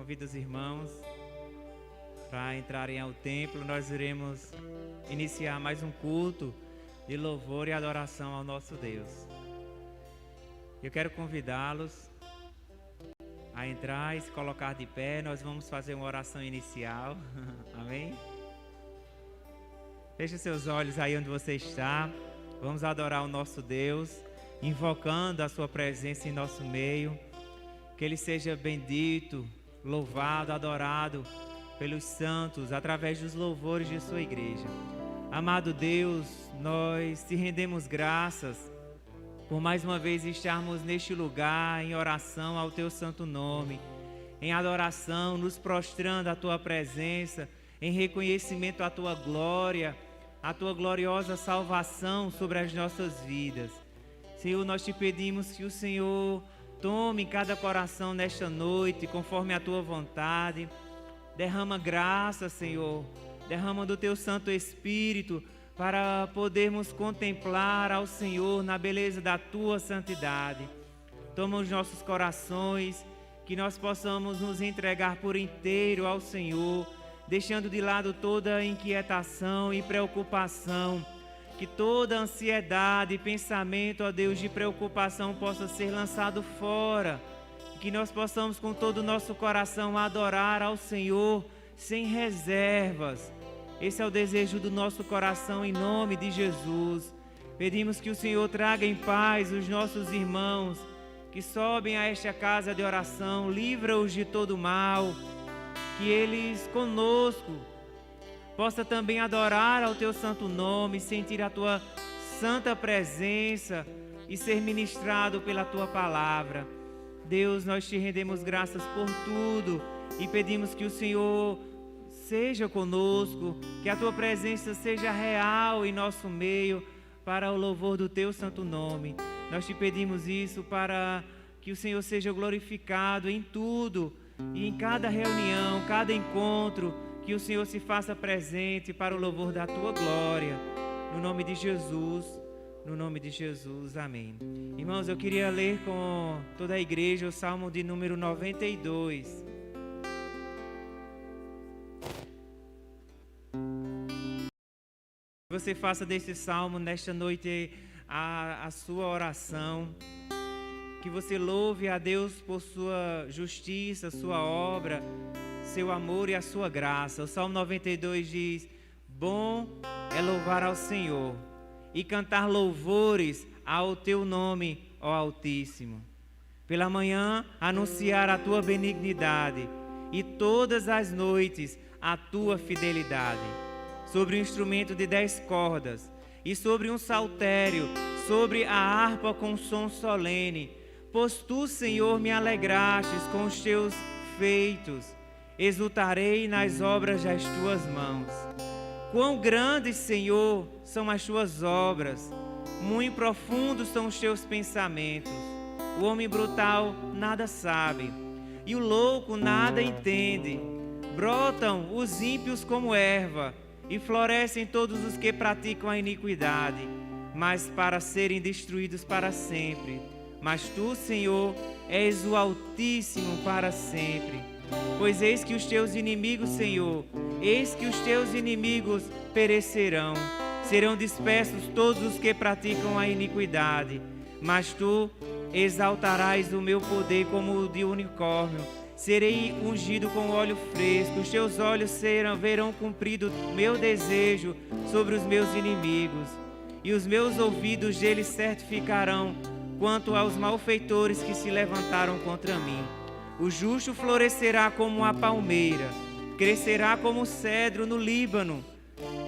Convido os irmãos para entrarem ao templo. Nós iremos iniciar mais um culto de louvor e adoração ao nosso Deus. Eu quero convidá-los a entrar e se colocar de pé. Nós vamos fazer uma oração inicial. Amém? Feche seus olhos aí onde você está. Vamos adorar o nosso Deus, invocando a sua presença em nosso meio. Que Ele seja bendito, louvado, adorado pelos santos, através dos louvores de sua igreja. Amado Deus, nós te rendemos graças por mais uma vez estarmos neste lugar em oração ao teu santo nome, em adoração, nos prostrando à tua presença, em reconhecimento à tua glória, à tua gloriosa salvação sobre as nossas vidas. Senhor, nós te pedimos que o Senhor tome cada coração nesta noite, conforme a tua vontade. Derrama graça, Senhor. Derrama do teu Santo Espírito para podermos contemplar ao Senhor na beleza da tua santidade. Toma os nossos corações, que nós possamos nos entregar por inteiro ao Senhor, deixando de lado toda inquietação e preocupação. Que toda ansiedade e pensamento, ó Deus, de preocupação possa ser lançado fora. Que nós possamos com todo o nosso coração adorar ao Senhor sem reservas. Esse é o desejo do nosso coração em nome de Jesus. Pedimos que o Senhor traga em paz os nossos irmãos que sobem a esta casa de oração. Livra-os de todo mal. Que eles conosco possa também adorar ao teu santo nome, sentir a tua santa presença e ser ministrado pela tua palavra. Deus, nós te rendemos graças por tudo e pedimos que o Senhor seja conosco, que a tua presença seja real em nosso meio para o louvor do teu santo nome. Nós te pedimos isso para que o Senhor seja glorificado em tudo e em cada reunião, cada encontro, que o Senhor se faça presente para o louvor da tua glória. No nome de Jesus, no nome de Jesus, amém. Irmãos, eu queria ler com toda a igreja o Salmo de número 92. Você faça desse salmo nesta noite a sua oração. Que você louve a Deus por sua justiça, sua obra, seu amor e a sua graça. O Salmo 92 diz: bom é louvar ao Senhor e cantar louvores ao teu nome, ó Altíssimo. Pela manhã anunciar a tua benignidade e todas as noites a tua fidelidade. Sobre um instrumento de 10 cordas e sobre um saltério, sobre a harpa com som solene. Pois tu, Senhor, me alegrastes com os teus feitos. Exultarei nas obras das tuas mãos. Quão grandes, Senhor, são as tuas obras, muito profundos são os teus pensamentos. O homem brutal nada sabe, e o louco nada entende. Brotam os ímpios como erva, e florescem todos os que praticam a iniquidade, mas para serem destruídos para sempre. Mas tu, Senhor, és o Altíssimo para sempre. Pois eis que os teus inimigos, Senhor, eis que os teus inimigos perecerão. Serão dispersos todos os que praticam a iniquidade. Mas tu exaltarás o meu poder como o de unicórnio. Serei ungido com óleo fresco. Os teus olhos verão cumprido meu desejo sobre os meus inimigos. E os meus ouvidos deles certificarão quanto aos malfeitores que se levantaram contra mim. O justo florescerá como a palmeira, crescerá como o cedro no Líbano.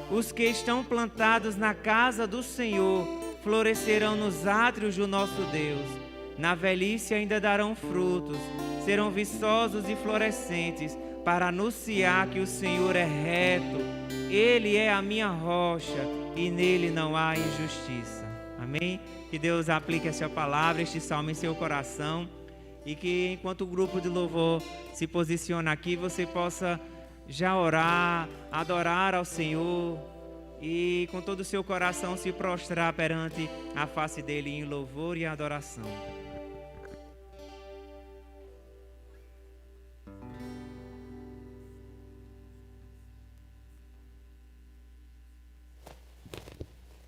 Os que estão plantados na casa do Senhor florescerão nos átrios do nosso Deus. Na velhice ainda darão frutos, serão viçosos e florescentes, para anunciar que o Senhor é reto. Ele é a minha rocha e nele não há injustiça. Amém? Que Deus aplique essa palavra, este salmo em seu coração. E que enquanto o grupo de louvor se posiciona aqui, você possa já orar, adorar ao Senhor e com todo o seu coração se prostrar perante a face dele em louvor e adoração.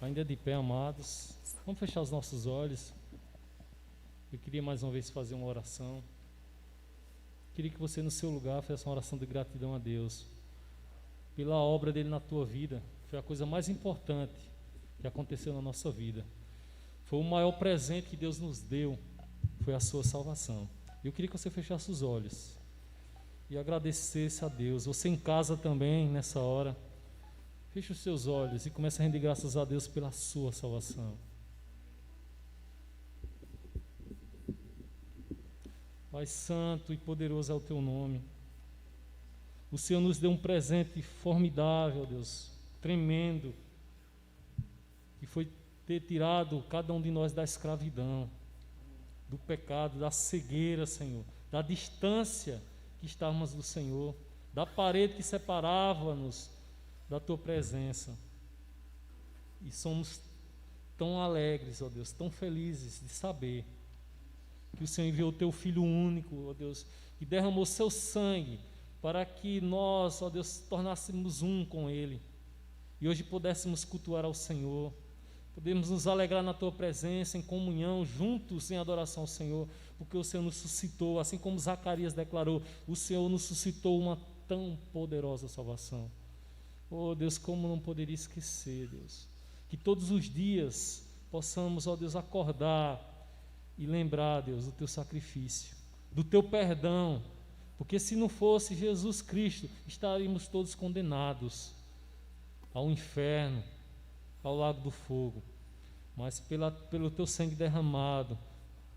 Ainda de pé, amados. Vamos fechar os nossos olhos. Eu queria mais uma vez fazer uma oração. Queria que você no seu lugar fizesse uma oração de gratidão a Deus pela obra dele na tua vida. Foi a coisa mais importante que aconteceu na nossa vida. Foi o maior presente que Deus nos deu, foi a sua salvação. Eu queria que você fechasse os olhos e agradecesse a Deus. Você em casa também, nessa hora, feche os seus olhos e comece a render graças a Deus pela sua salvação. Pai santo e poderoso é o teu nome. O Senhor nos deu um presente formidável, Deus, tremendo, que foi ter tirado cada um de nós da escravidão, do pecado, da cegueira, Senhor, da distância que estávamos do Senhor, da parede que separava-nos da tua presença. E somos tão alegres, ó Deus, tão felizes de saber que o Senhor enviou o teu Filho único, ó Deus, que derramou seu sangue para que nós, ó Deus, tornássemos um com Ele e hoje pudéssemos cultuar ao Senhor, podemos nos alegrar na tua presença, em comunhão, juntos em adoração ao Senhor, porque o Senhor nos suscitou, assim como Zacarias declarou, o Senhor nos suscitou uma tão poderosa salvação. Oh Deus, como não poderia esquecer, Deus, que todos os dias possamos, ó Deus, acordar e lembrar, Deus, do teu sacrifício, do teu perdão, porque se não fosse Jesus Cristo, estaríamos todos condenados ao inferno, ao lago do fogo. Mas pelo teu sangue derramado,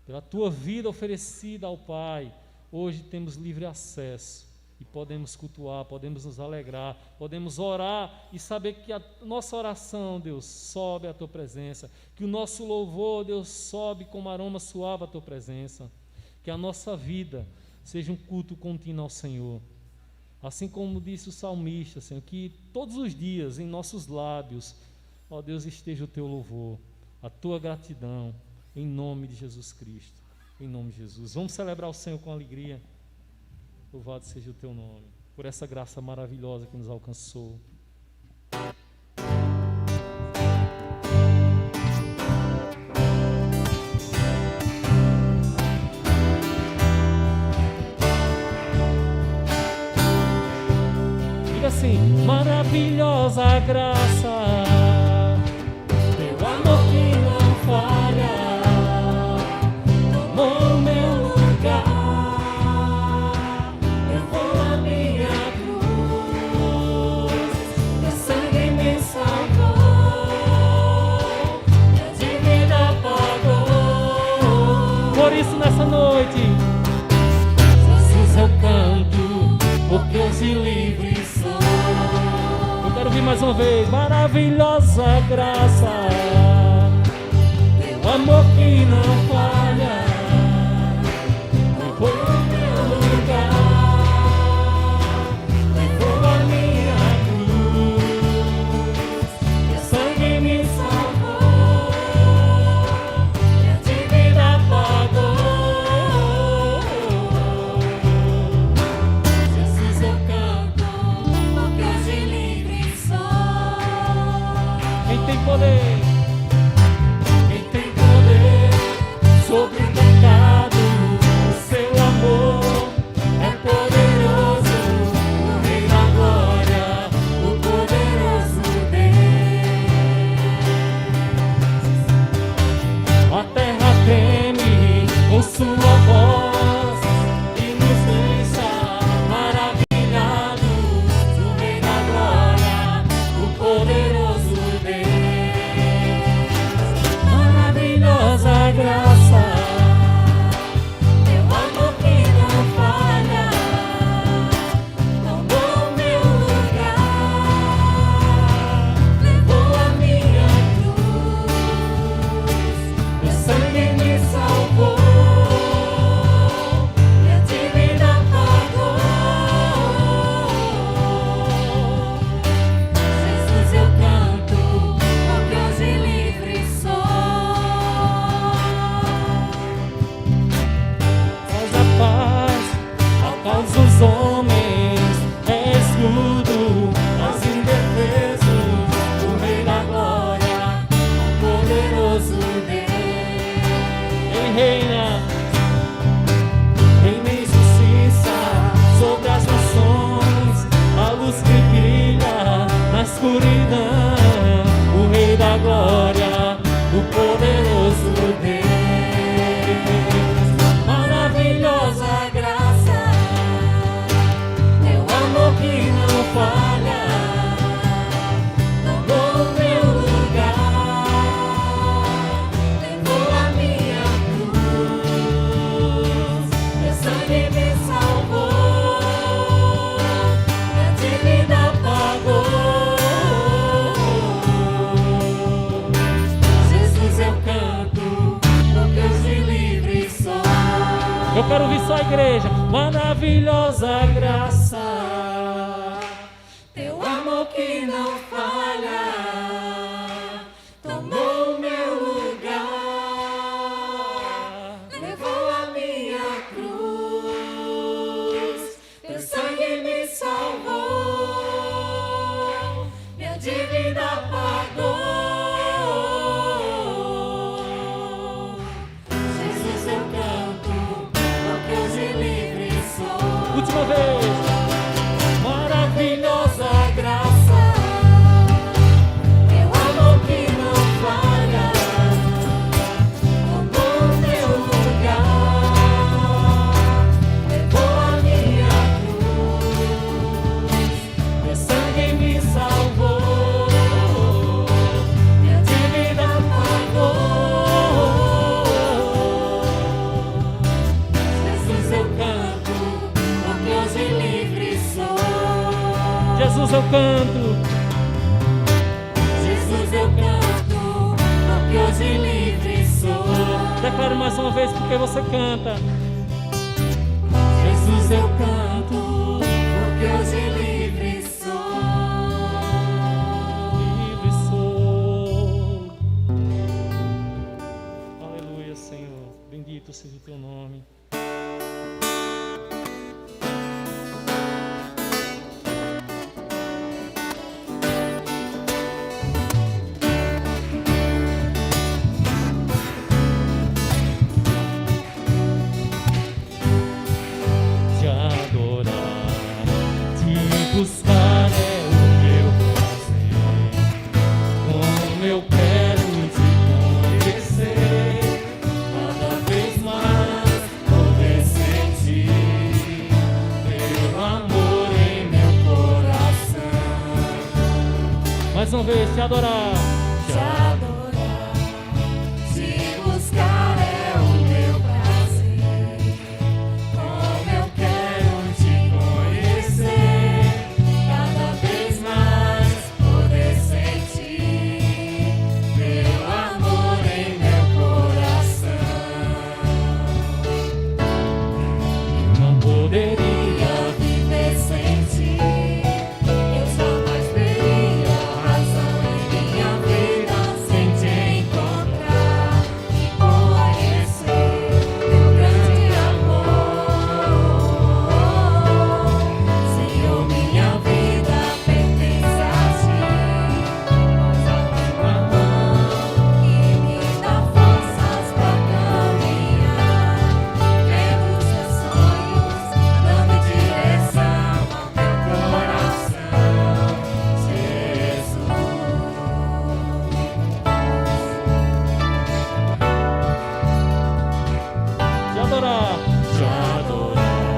pela tua vida oferecida ao Pai, hoje temos livre acesso e podemos cultuar, podemos nos alegrar, podemos orar e saber que a nossa oração, Deus, sobe à tua presença, que o nosso louvor, Deus, sobe como aroma suave à tua presença, que a nossa vida seja um culto contínuo ao Senhor, assim como disse o salmista, Senhor, que todos os dias em nossos lábios, ó Deus, esteja o teu louvor, a tua gratidão, em nome de Jesus Cristo, em nome de Jesus. Vamos celebrar o Senhor com alegria. Louvado seja o teu nome, por essa graça maravilhosa que nos alcançou. Diga assim: maravilhosa graça, teu amor que não falha, tomou meu lugar. Nessa noite, Jesus, eu canto, porque hoje livre sou. Eu quero ouvir mais uma vez: maravilhosa graça, teu amor que não falha, levou o meu lugar, levou a minha cruz, teu sangue me salvou, minha dívida pagou. Quem tem poder sobre o pecado, o seu amor é poderoso, o Rei da glória, o poderoso Deus. A terra treme com sua voz e nos deixa maravilhados, o Rei da glória, o poderoso Deus. só a igreja. Maravilhosa graça, teu amor que não falha, tomou o meu lugar, levou a minha cruz, teu sangue me salvou, minha dívida pagou. Jesus, eu canto, porque hoje livre sou. Última vez. Maravilhosa graça, teu amor que não falha, tomou o meu lugar, levou a minha cruz, teu sangue me salvou, minha dívida pagou. Jesus, eu canto, porque hoje livre sou. Jesus, eu canto. Jesus, eu canto, porque hoje livre sou. Declare mais uma vez porque você canta. Jesus, eu canto, porque hoje livre sou. Livre sou. Aleluia, Senhor. Bendito seja o teu nome. Te adorar, te buscar é o meu prazer. Como eu quero te conhecer, cada vez mais poder sentir teu amor em meu coração. Mais uma vez, te adorar. Te adorar, te buscar é o meu prazer. Como eu quero te conhecer, cada vez mais poder sentir teu amor em meu coração. Eu não poderia viver sem ti, eu jamais teria razão em minha vida sem te encontrar e conhecer teu grande amor. Senhor, minha vida pertence a ti, pois a tua mão que me dá forças para caminhar, vendo os teus sonhos, dando direção ao meu coração, Jesus. Te adorar. Te adorar,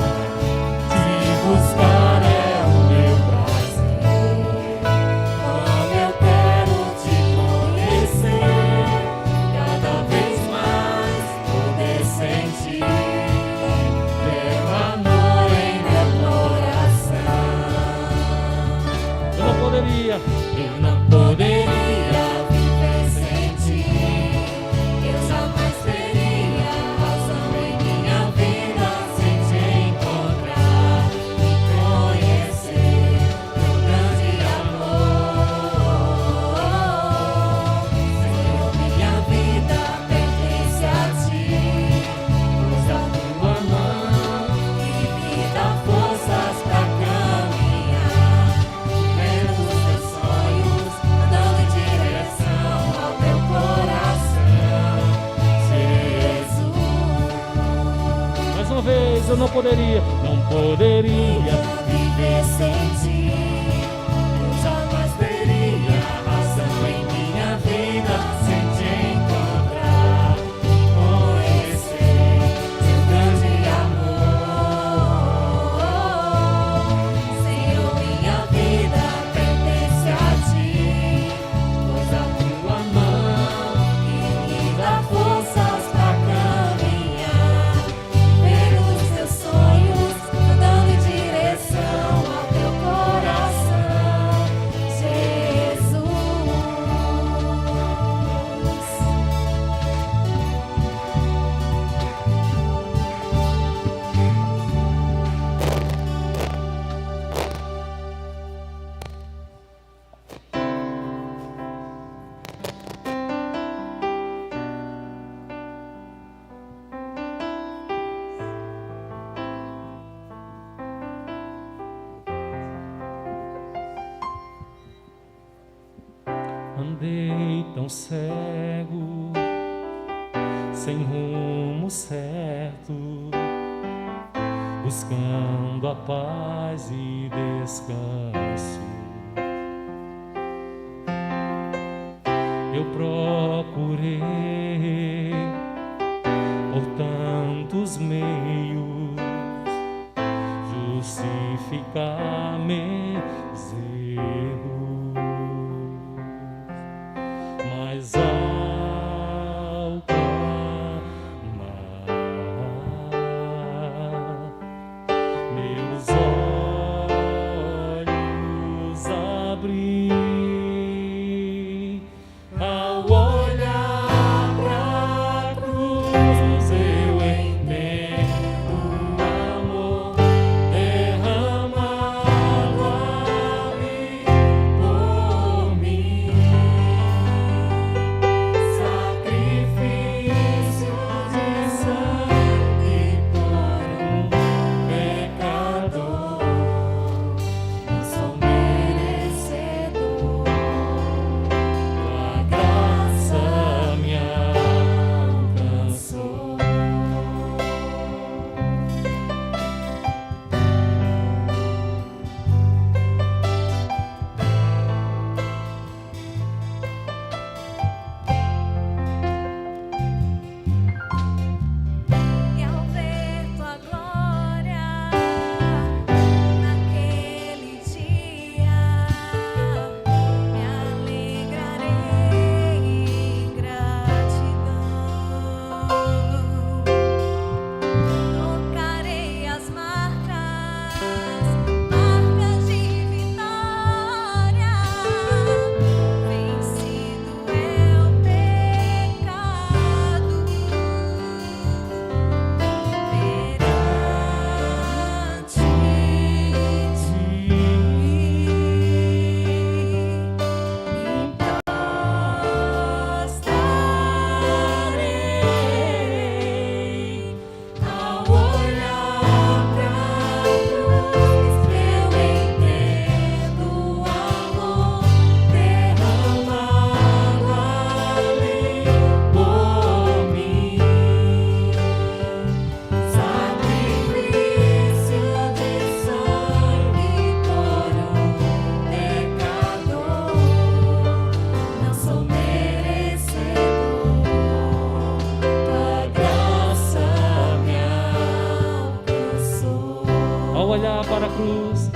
te buscar é o meu prazer. Como eu quero te conhecer, cada vez mais poder sentir teu amor em meu coração. Eu não poderia. Eu não poderia viver sem ti, eu jamais teria razão em minha vida sem te encontrar e conhecer teu grande amor. Senhor, minha vida pertence a ti, pois a tua mão que me dá forças para caminhar, vendo os teus sonhos, Andei tão cego, sem rumo certo, buscando a paz e descanso. Eu procurei por tantos meios justificar meus erros, mas ao clamar, meus olhos abri. Ao olhar pra cruz, eu entendo o amor derramado ali por mim. Sacrifício de sangue por um pecador. Não sou merecedor. Tua graça me alcançou. E ao ver tua glória naquele dia, me alegrarei em gratidão. Tocarei as marcas de vitória. Vencido é o pecado. Perante ti, prostarei. Ao olhar pra cruz, eu entendo o amor derramado ali por mim. Sacrifício de sangue por um pecador. Não sou merecedor. Tua graça me alcançou. Ao olhar para a cruz,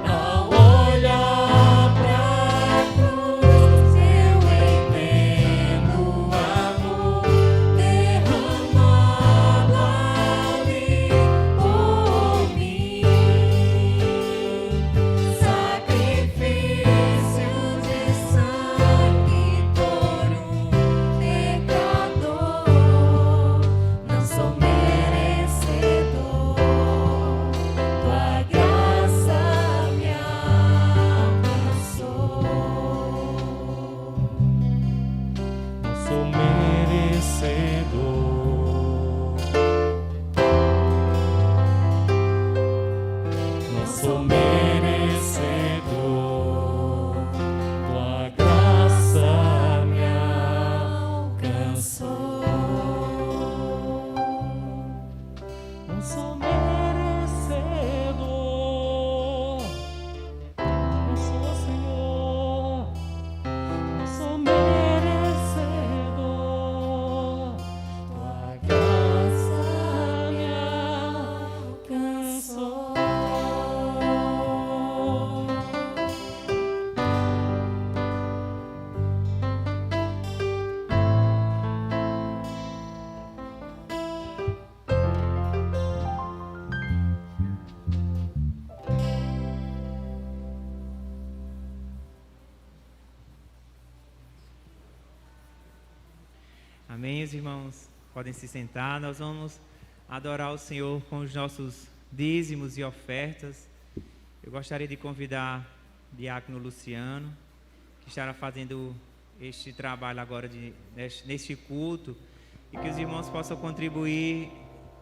Ao olhar pra cruz, eu entendo o amor derramado ali por mim. Sacrifício de sangue por um pecador. Não sou merecedor. Tua graça me alcançou. não sou merecedor. Não sou merecedor. Tua graça me alcançou. Não sou merecedor. Não sou, Senhor. Não sou merecedor. Tua graça me alcançou. Amém, os irmãos podem se sentar. Nós vamos adorar o Senhor com os nossos dízimos e ofertas. Eu gostaria de convidar o diácono Luciano, que estará fazendo este trabalho agora neste culto, e que os irmãos possam contribuir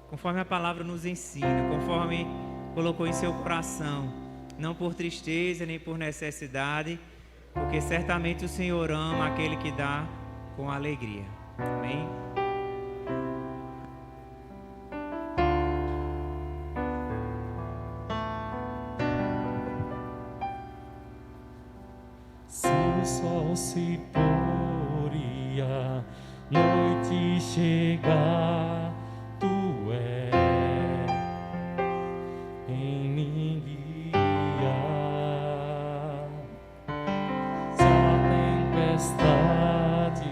conforme a palavra nos ensina, conforme colocou em seu coração, não por tristeza nem por necessidade, porque certamente o Senhor ama aquele que dá com alegria. Amém? Se o sol se pôr e a noite chegar, tu és em mim guiar. Se a tempestade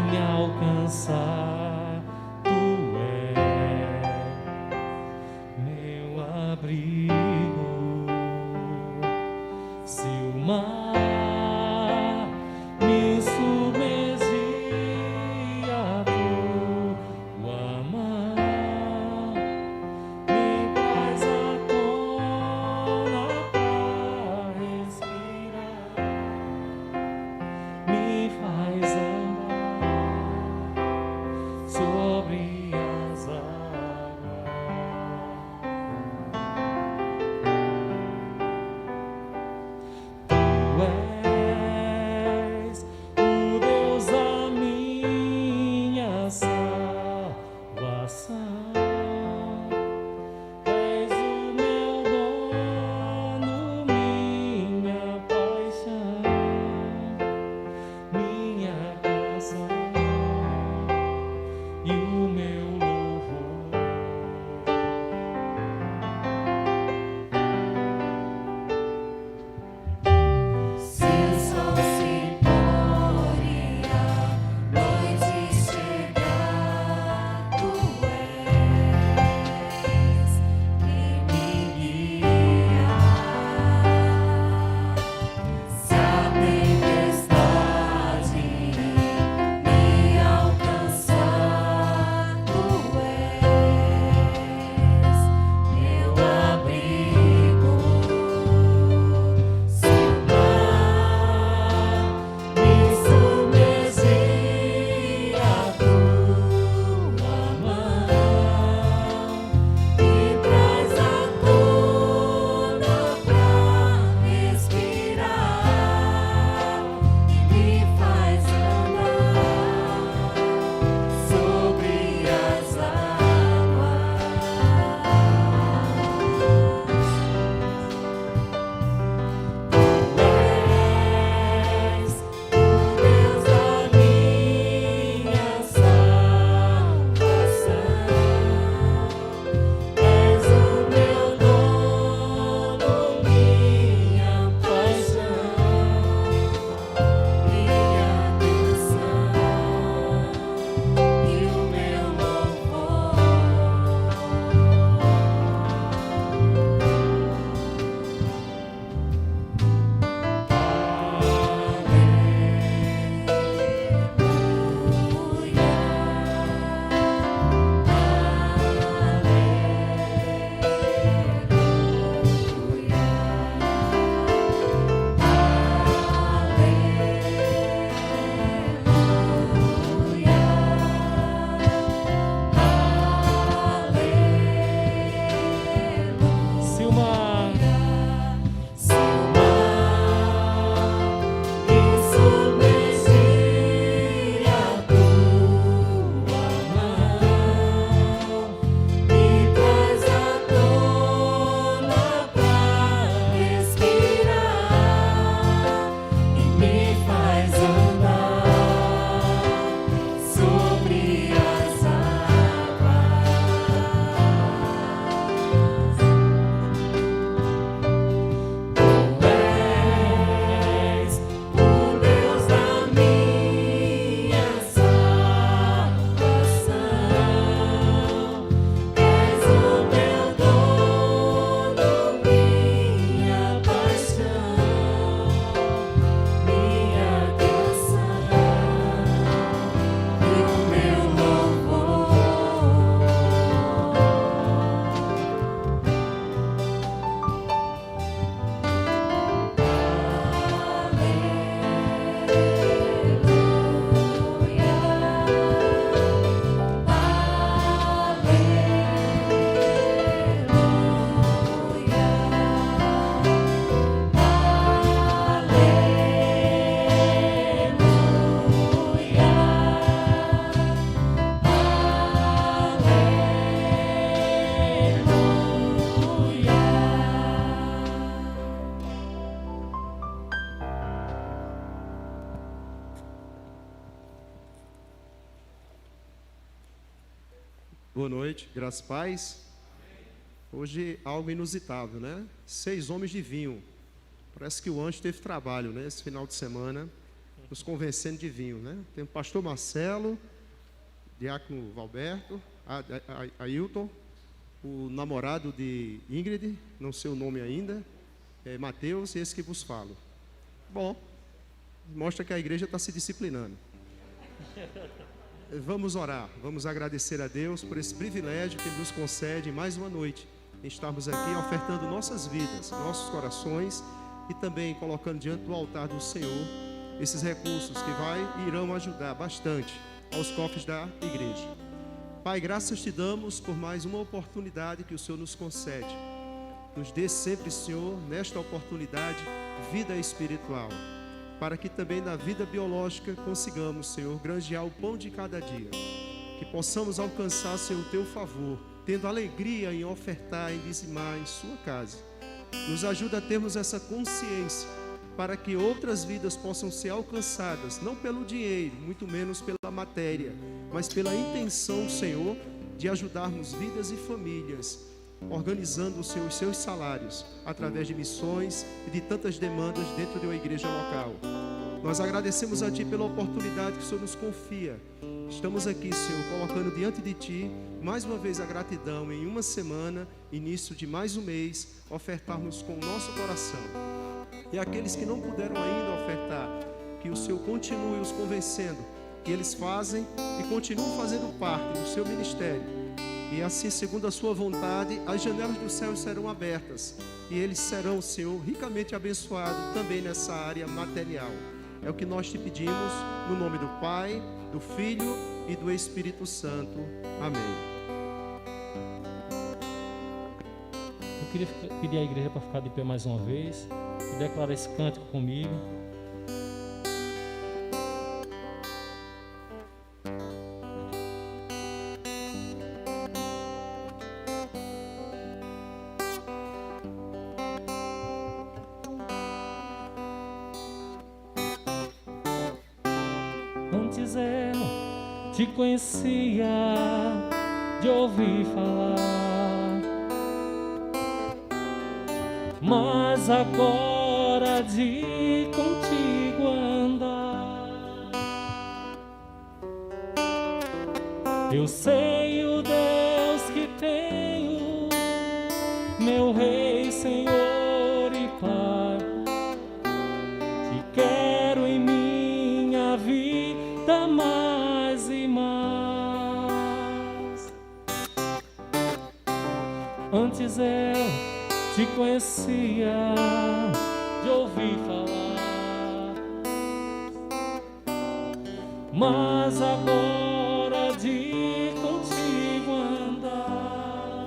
me alcançar, tu és meu abrigo. Se o mar me submergir, a tua mão me traz à tona pra respirar, me faz andar sobre as águas. Tu és Boa noite, graças e paz. Hoje algo inusitável, né? 6 homens de vinho. Parece que o anjo teve trabalho, né? Esse final de semana, nos convencendo de vinho, né? Tem o pastor Marcelo, diácono Valberto, Ailton, o namorado de Ingrid, não sei o nome ainda, Mateus, e esse que vos falo. Bom, mostra que a igreja está se disciplinando. Vamos orar, vamos agradecer a Deus por esse privilégio que Ele nos concede mais uma noite, em estarmos aqui ofertando nossas vidas, nossos corações e também colocando diante do altar do Senhor esses recursos que irão ajudar bastante aos cofres da igreja. Pai, graças te damos por mais uma oportunidade que o Senhor nos concede. Nos dê sempre, Senhor, nesta oportunidade, vida espiritual, para que também na vida biológica consigamos, Senhor, granjear o pão de cada dia. Que possamos alcançar, Senhor, o teu favor, tendo alegria em ofertar e dizimar em sua casa. Nos ajuda a termos essa consciência, para que outras vidas possam ser alcançadas, não pelo dinheiro, muito menos pela matéria, mas pela intenção, Senhor, de ajudarmos vidas e famílias, organizando, Senhor, os seus salários, através de missões e de tantas demandas dentro de uma igreja local. Nós agradecemos a Ti pela oportunidade que o Senhor nos confia. Estamos aqui, Senhor, colocando diante de Ti, mais uma vez a gratidão em uma semana, início de mais um mês, ofertarmos com o nosso coração. E aqueles que não puderam ainda ofertar, que o Senhor continue os convencendo, que eles fazem e continuam fazendo parte do seu ministério. E assim, segundo a sua vontade, as janelas dos céus serão abertas. E eles serão, Senhor, ricamente abençoados também nessa área material. É o que nós te pedimos, no nome do Pai, do Filho e do Espírito Santo. Amém. Eu queria pedir à igreja para ficar de pé mais uma vez e declarar esse cântico comigo. Antes eu te conhecia de ouvir falar, mas agora de contigo andar, eu sei o Deus que tenho, meu Rei, Senhor e Pai. Te quero em minha vida mais e mais. Antes eu te conhecia de ouvir falar, mas agora de contigo andar,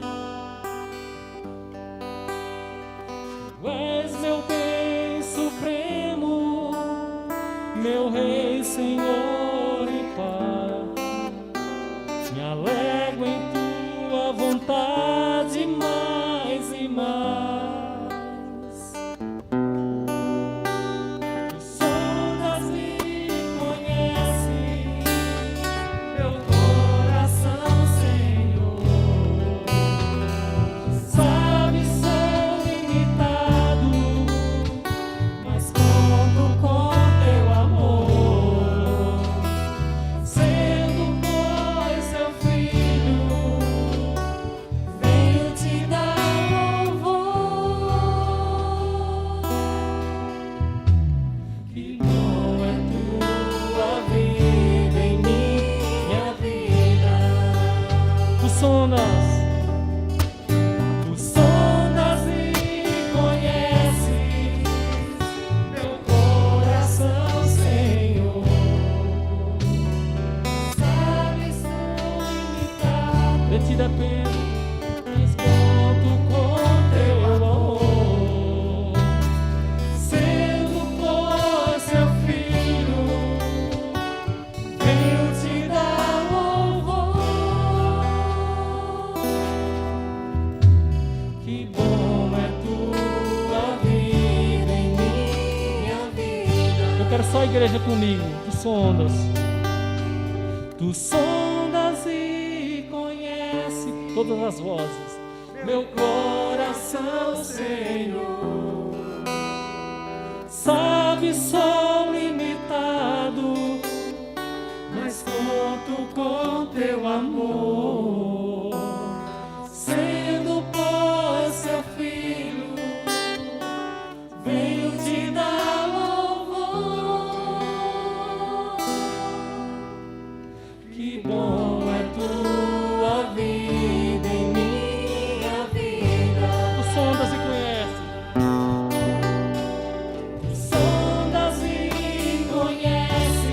tu és meu bem supremo, meu Rei, Senhor e Pai. Me alegro em tua vontade mais e mais. Tu sondas e conheces meu coração, Senhor. Sabes, sou limitado, mas conto com teu amor. Sendo, pois, seu filho, venho te dar louvor. Que bom é tua vida em minha vida. Tu sondas e conheces meu coração, Senhor. Sabes, sou limitado, de ti dependo, mas conto com teu amor. Sendo, pois, seu filho, venho te dar louvor. Que bom é tua vida em minha vida. Eu quero só a igreja comigo. Tu sondas e conheces todas as vozes. Meu coração, Senhor, sabe, sou limitado, mas conto com teu amor, sendo pois seu filho, venho te dar louvor. Que bom é tua vida em minha vida. Tu sondas e conheces. Sondas e conheces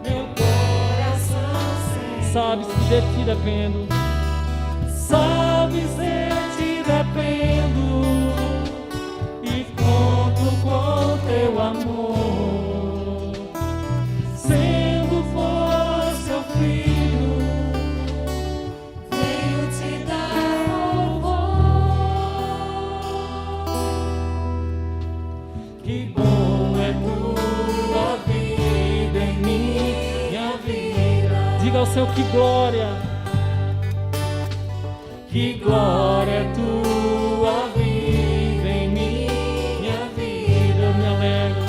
meu coração, Senhor. Sabes que de ti dependo. Sabes de ti dependo. E conto com teu amor. Sendo for seu filho, Venho te dar louvor. que bom é tua vida em minha vida. Diga ao Senhor, que glória é tua vida em minha vida. Eu me alegro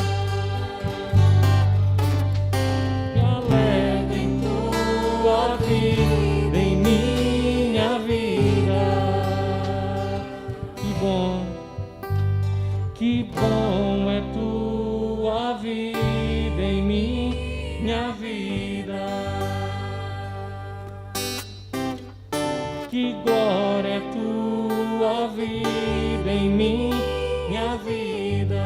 em tua vida em minha vida. Que bom é tua vida em minha vida. Que glória é tua vida em minha vida.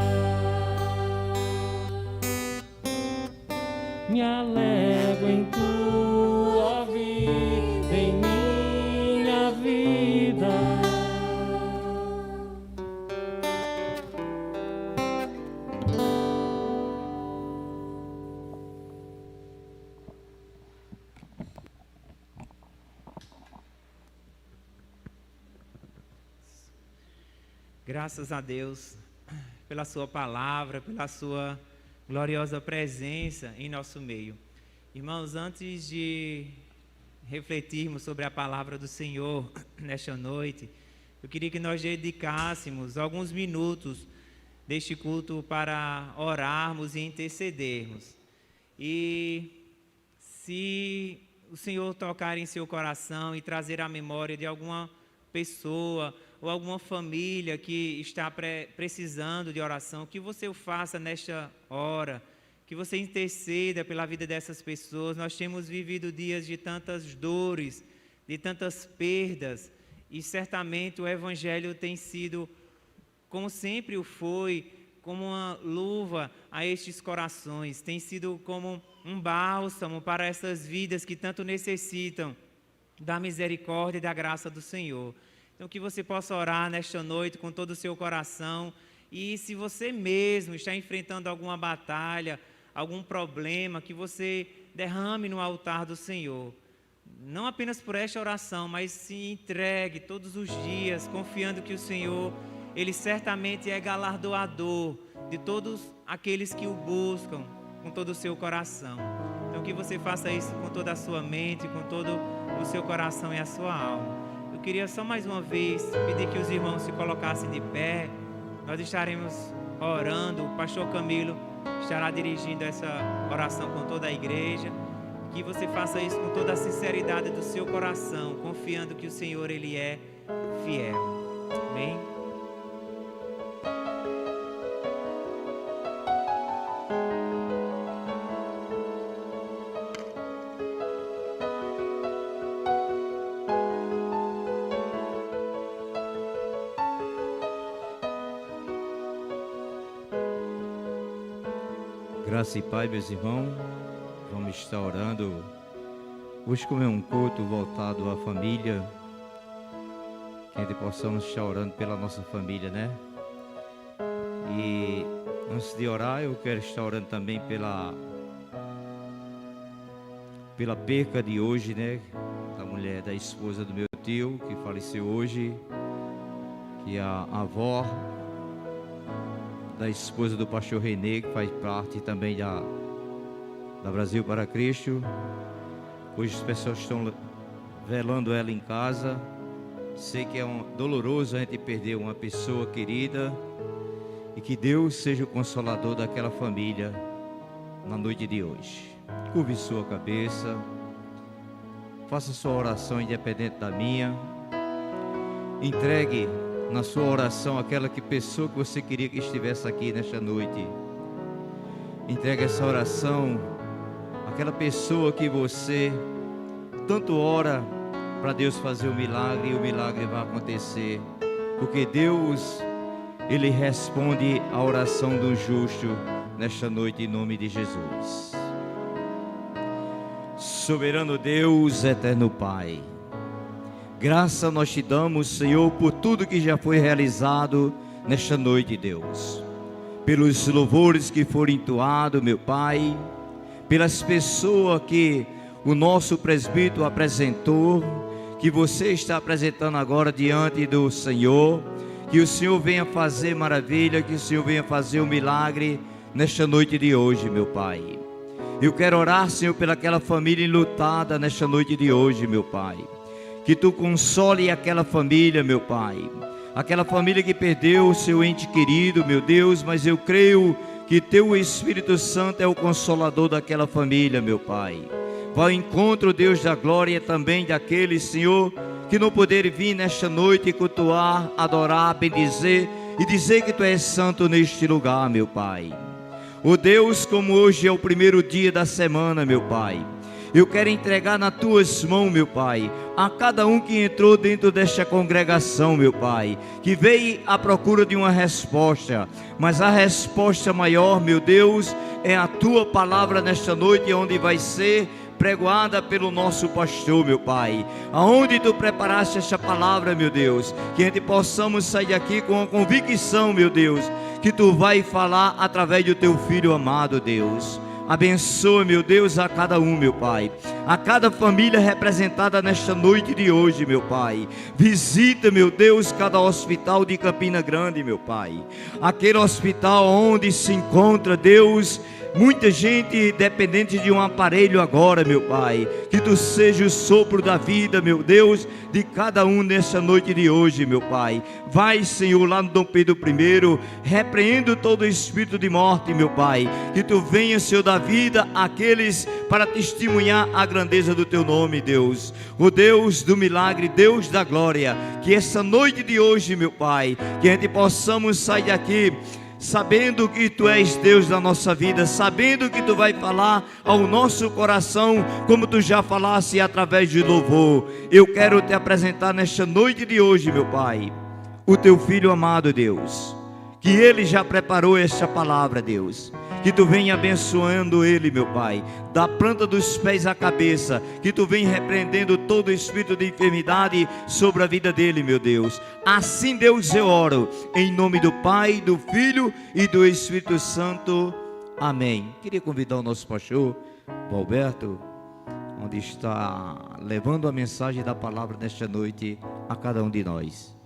Me alegro em tua vida em minha vida. Graças a Deus pela sua palavra, pela sua gloriosa presença em nosso meio. Irmãos, antes de refletirmos sobre a palavra do Senhor nesta noite, eu queria que nós dedicássemos alguns minutos deste culto para orarmos e intercedermos. E se o Senhor tocar em seu coração e trazer à memória de alguma pessoa ou alguma família que está precisando de oração, que você o faça nesta hora, que você interceda pela vida dessas pessoas. Nós temos vivido dias de tantas dores, de tantas perdas, e certamente o Evangelho tem sido, como sempre o foi, como uma luva a estes corações, tem sido como um bálsamo para essas vidas que tanto necessitam da misericórdia e da graça do Senhor. Então, que você possa orar nesta noite com todo o seu coração. E se você mesmo está enfrentando alguma batalha, algum problema, que você derrame no altar do Senhor. Não apenas por esta oração, mas se entregue todos os dias, confiando que o Senhor, Ele certamente é galardoador de todos aqueles que o buscam com todo o seu coração. Então, que você faça isso com toda a sua mente, com todo o seu coração e a sua alma. Eu queria só mais uma vez pedir que os irmãos se colocassem de pé. Nós estaremos orando, o pastor Camilo estará dirigindo essa oração com toda a igreja. Que você faça isso com toda a sinceridade do seu coração, confiando que o Senhor, Ele é fiel. Amém? Graça e paz, meus irmãos, vamos estar orando. Hoje, como é um culto voltado à família, que a gente possamos estar orando pela nossa família, né? E antes de orar, eu quero estar orando também pela perca de hoje, né? Da mulher, da esposa do meu tio, que faleceu hoje, que é a avó da esposa do pastor Renê, que faz parte também da Brasil para Cristo. Hoje as pessoas estão velando ela em casa. Sei que é doloroso a gente perder uma pessoa querida, e que Deus seja o consolador daquela família na noite de hoje. Curve sua cabeça, faça sua oração independente da minha. Entregue na sua oração aquela pessoa que você queria que estivesse aqui nesta noite. Entregue essa oração àquela pessoa que você tanto ora para Deus fazer o milagre, e o milagre vai acontecer, porque Deus, Ele responde a oração do justo nesta noite, em nome de Jesus. Soberano Deus, eterno Pai, graça nós te damos, Senhor, por tudo que já foi realizado nesta noite, Deus. Pelos louvores que foram entoados, meu Pai, pelas pessoas que o nosso presbítero apresentou, que você está apresentando agora diante do Senhor. Que o Senhor venha fazer maravilha, que o Senhor venha fazer um milagre nesta noite de hoje, meu Pai. Eu quero orar, Senhor, pelaquela família enlutada nesta noite de hoje, meu Pai. Que Tu console aquela família, meu Pai. Aquela família que perdeu o seu ente querido, meu Deus, mas eu creio que Teu Espírito Santo é o consolador daquela família, meu Pai. Vai ao encontro, Deus da glória, também daqueles, Senhor, que não poderem vir nesta noite cultuar, adorar, bendizer e dizer que Tu és santo neste lugar, meu Pai. Ó Deus, como hoje é o primeiro dia da semana, meu Pai, eu quero entregar nas Tuas mãos, meu Pai, a cada um que entrou dentro desta congregação, meu Pai, que veio à procura de uma resposta, mas a resposta maior, meu Deus, é a Tua palavra nesta noite, onde vai ser pregoada pelo nosso pastor, meu Pai. Aonde Tu preparaste esta palavra, meu Deus, que a gente possamos sair daqui com a convicção, meu Deus, que Tu vai falar através do Teu Filho amado, Deus. Abençoa, meu Deus, a cada um, meu Pai, a cada família representada nesta noite de hoje, meu Pai. Visita, meu Deus, cada hospital de Campina Grande, meu Pai. Aquele hospital onde se encontra, Deus, muita gente dependente de um aparelho agora, meu Pai. Que Tu seja o sopro da vida, meu Deus, de cada um nessa noite de hoje, meu Pai. Vai, Senhor, lá no Dom Pedro I, repreendo todo espírito de morte, meu Pai. Que Tu venha, Senhor, da vida àqueles para testemunhar a grandeza do Teu nome, Deus. O Deus do milagre, Deus da glória. Que essa noite de hoje, meu Pai, que a gente possamos sair daqui sabendo que Tu és Deus da nossa vida, sabendo que Tu vai falar ao nosso coração, como Tu já falaste através de louvor. Eu quero Te apresentar nesta noite de hoje, meu Pai, o Teu Filho amado, Deus, que Ele já preparou esta palavra, Deus. Que Tu venha abençoando ele, meu Pai, da planta dos pés à cabeça. Que Tu venha repreendendo todo espírito de enfermidade sobre a vida dele, meu Deus. Assim, Deus, eu oro, em nome do Pai, do Filho e do Espírito Santo. Amém. Queria convidar o nosso pastor, o Alberto, onde está levando a mensagem da palavra nesta noite a cada um de nós.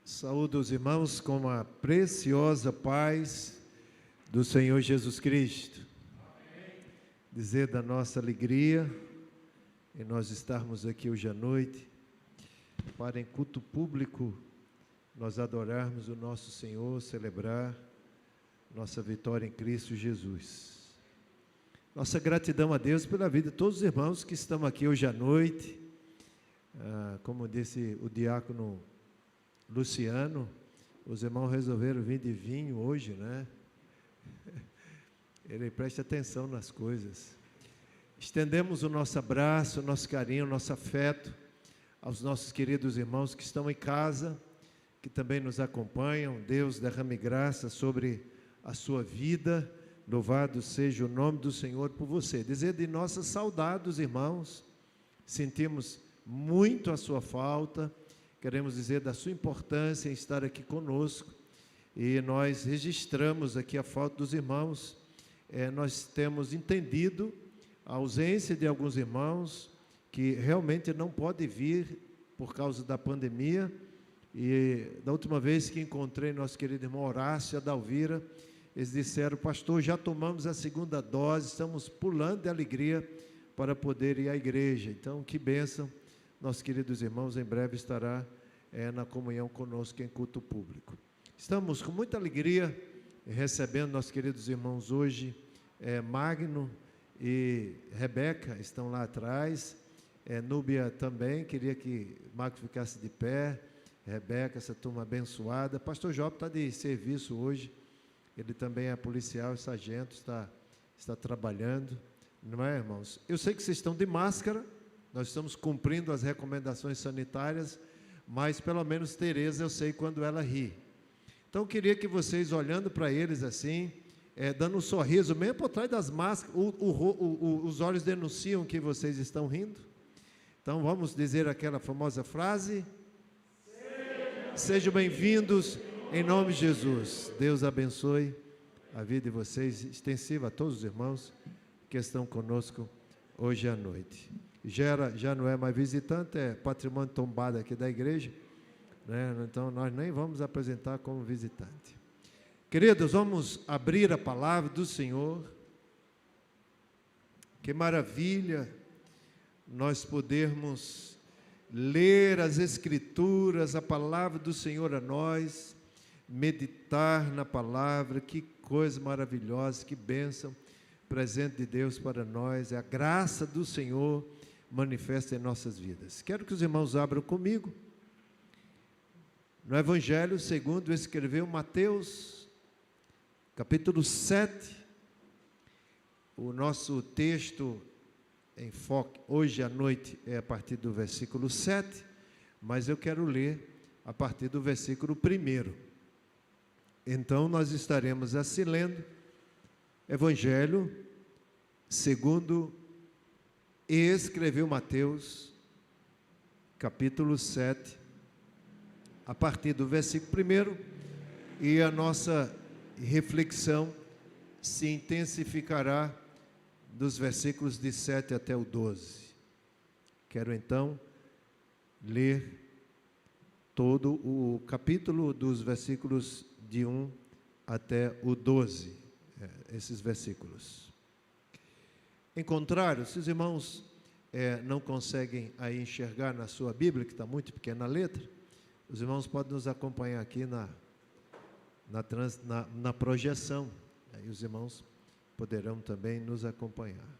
Saúdo os irmãos com a preciosa paz do Senhor Jesus Cristo. Amém. Dizer da nossa alegria em nós estarmos aqui hoje à noite, para em culto público nós adorarmos o nosso Senhor, celebrar nossa vitória em Cristo Jesus. Nossa gratidão a Deus pela vida de todos os irmãos que estão aqui hoje à noite. Como disse o diácono Luciano, os irmãos resolveram vir de vinho hoje, né? Ele presta atenção nas coisas. Estendemos o nosso abraço, o nosso carinho, o nosso afeto aos nossos queridos irmãos que estão em casa, que também nos acompanham. Deus derrame graça sobre a sua vida. Louvado seja o nome do Senhor por você. Dizer de nossas saudades, irmãos. Sentimos muito a sua falta, queremos dizer da sua importância em estar aqui conosco, e nós registramos aqui a falta dos irmãos. Nós temos entendido a ausência de alguns irmãos que realmente não podem vir por causa da pandemia, e da última vez que encontrei nosso querido irmão Horácio e a Dalvira, eles disseram: pastor, já tomamos a segunda dose, estamos pulando de alegria para poder ir à igreja. Então, que bênção, nossos queridos irmãos, em breve estará na comunhão conosco em culto público. Estamos com muita alegria recebendo nossos queridos irmãos hoje, Magno e Rebeca estão lá atrás, Núbia também, queria que Magno ficasse de pé, Rebeca, essa turma abençoada. Pastor Job está de serviço hoje, ele também é policial, sargento, está trabalhando, não é, irmãos? Eu sei que vocês estão de máscara, nós estamos cumprindo as recomendações sanitárias, mas pelo menos Tereza eu sei quando ela ri. Então eu queria que vocês, olhando para eles assim, dando um sorriso, mesmo por trás das máscaras, os olhos denunciam que vocês estão rindo. Então vamos dizer aquela famosa frase: sejam bem-vindos em nome de Jesus. Deus abençoe a vida de vocês, extensiva a todos os irmãos que estão conosco hoje à noite. Já não é mais visitante, é patrimônio tombado aqui da igreja, né? Então nós nem vamos apresentar como visitante. Queridos, vamos abrir a palavra do Senhor. Que maravilha nós podermos ler as Escrituras, a palavra do Senhor a nós, meditar na palavra. Que coisa maravilhosa, que bênção, presente de Deus para nós, é a graça do Senhor manifesta em nossas vidas. Quero que os irmãos abram comigo no Evangelho segundo escreveu Mateus, capítulo 7, o nosso texto em foco hoje à noite é a partir do versículo 7, mas eu quero ler a partir do versículo 1. Então nós estaremos assim lendo Evangelho segundo escreveu Mateus, capítulo 7, a partir do versículo 1, e a nossa reflexão se intensificará dos versículos de 7 até o 12. Quero então ler todo o capítulo dos versículos de 1 até o 12, esses versículos. Em contrário, se os irmãos não conseguem aí enxergar na sua Bíblia, que está muito pequena a letra, os irmãos podem nos acompanhar aqui na projeção, aí os irmãos poderão também nos acompanhar.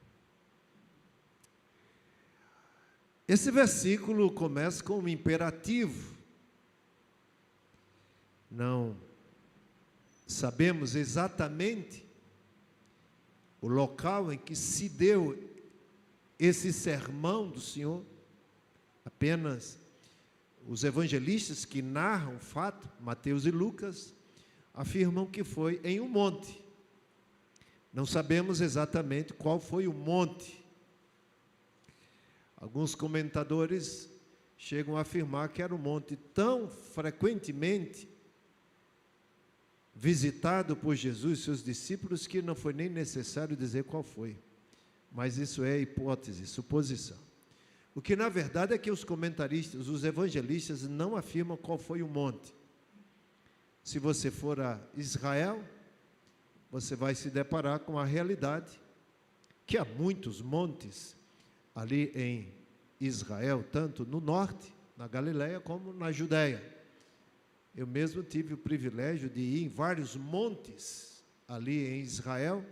Esse versículo começa com um imperativo. Não sabemos exatamente o local em que se deu esse sermão do Senhor. Apenas os evangelistas que narram o fato, Mateus e Lucas, afirmam que foi em um monte. Não sabemos exatamente qual foi o monte. Alguns comentadores chegam a afirmar que era um monte tão frequentemente visitado por Jesus e seus discípulos que não foi nem necessário dizer qual foi. Mas isso é hipótese, suposição. O que na verdade é que os comentaristas, os evangelistas não afirmam qual foi o monte. Se você for a Israel, você vai se deparar com a realidade que há muitos montes ali em Israel, tanto no norte, na Galileia, como na Judéia. Eu mesmo tive o privilégio de ir em vários montes ali em Israel,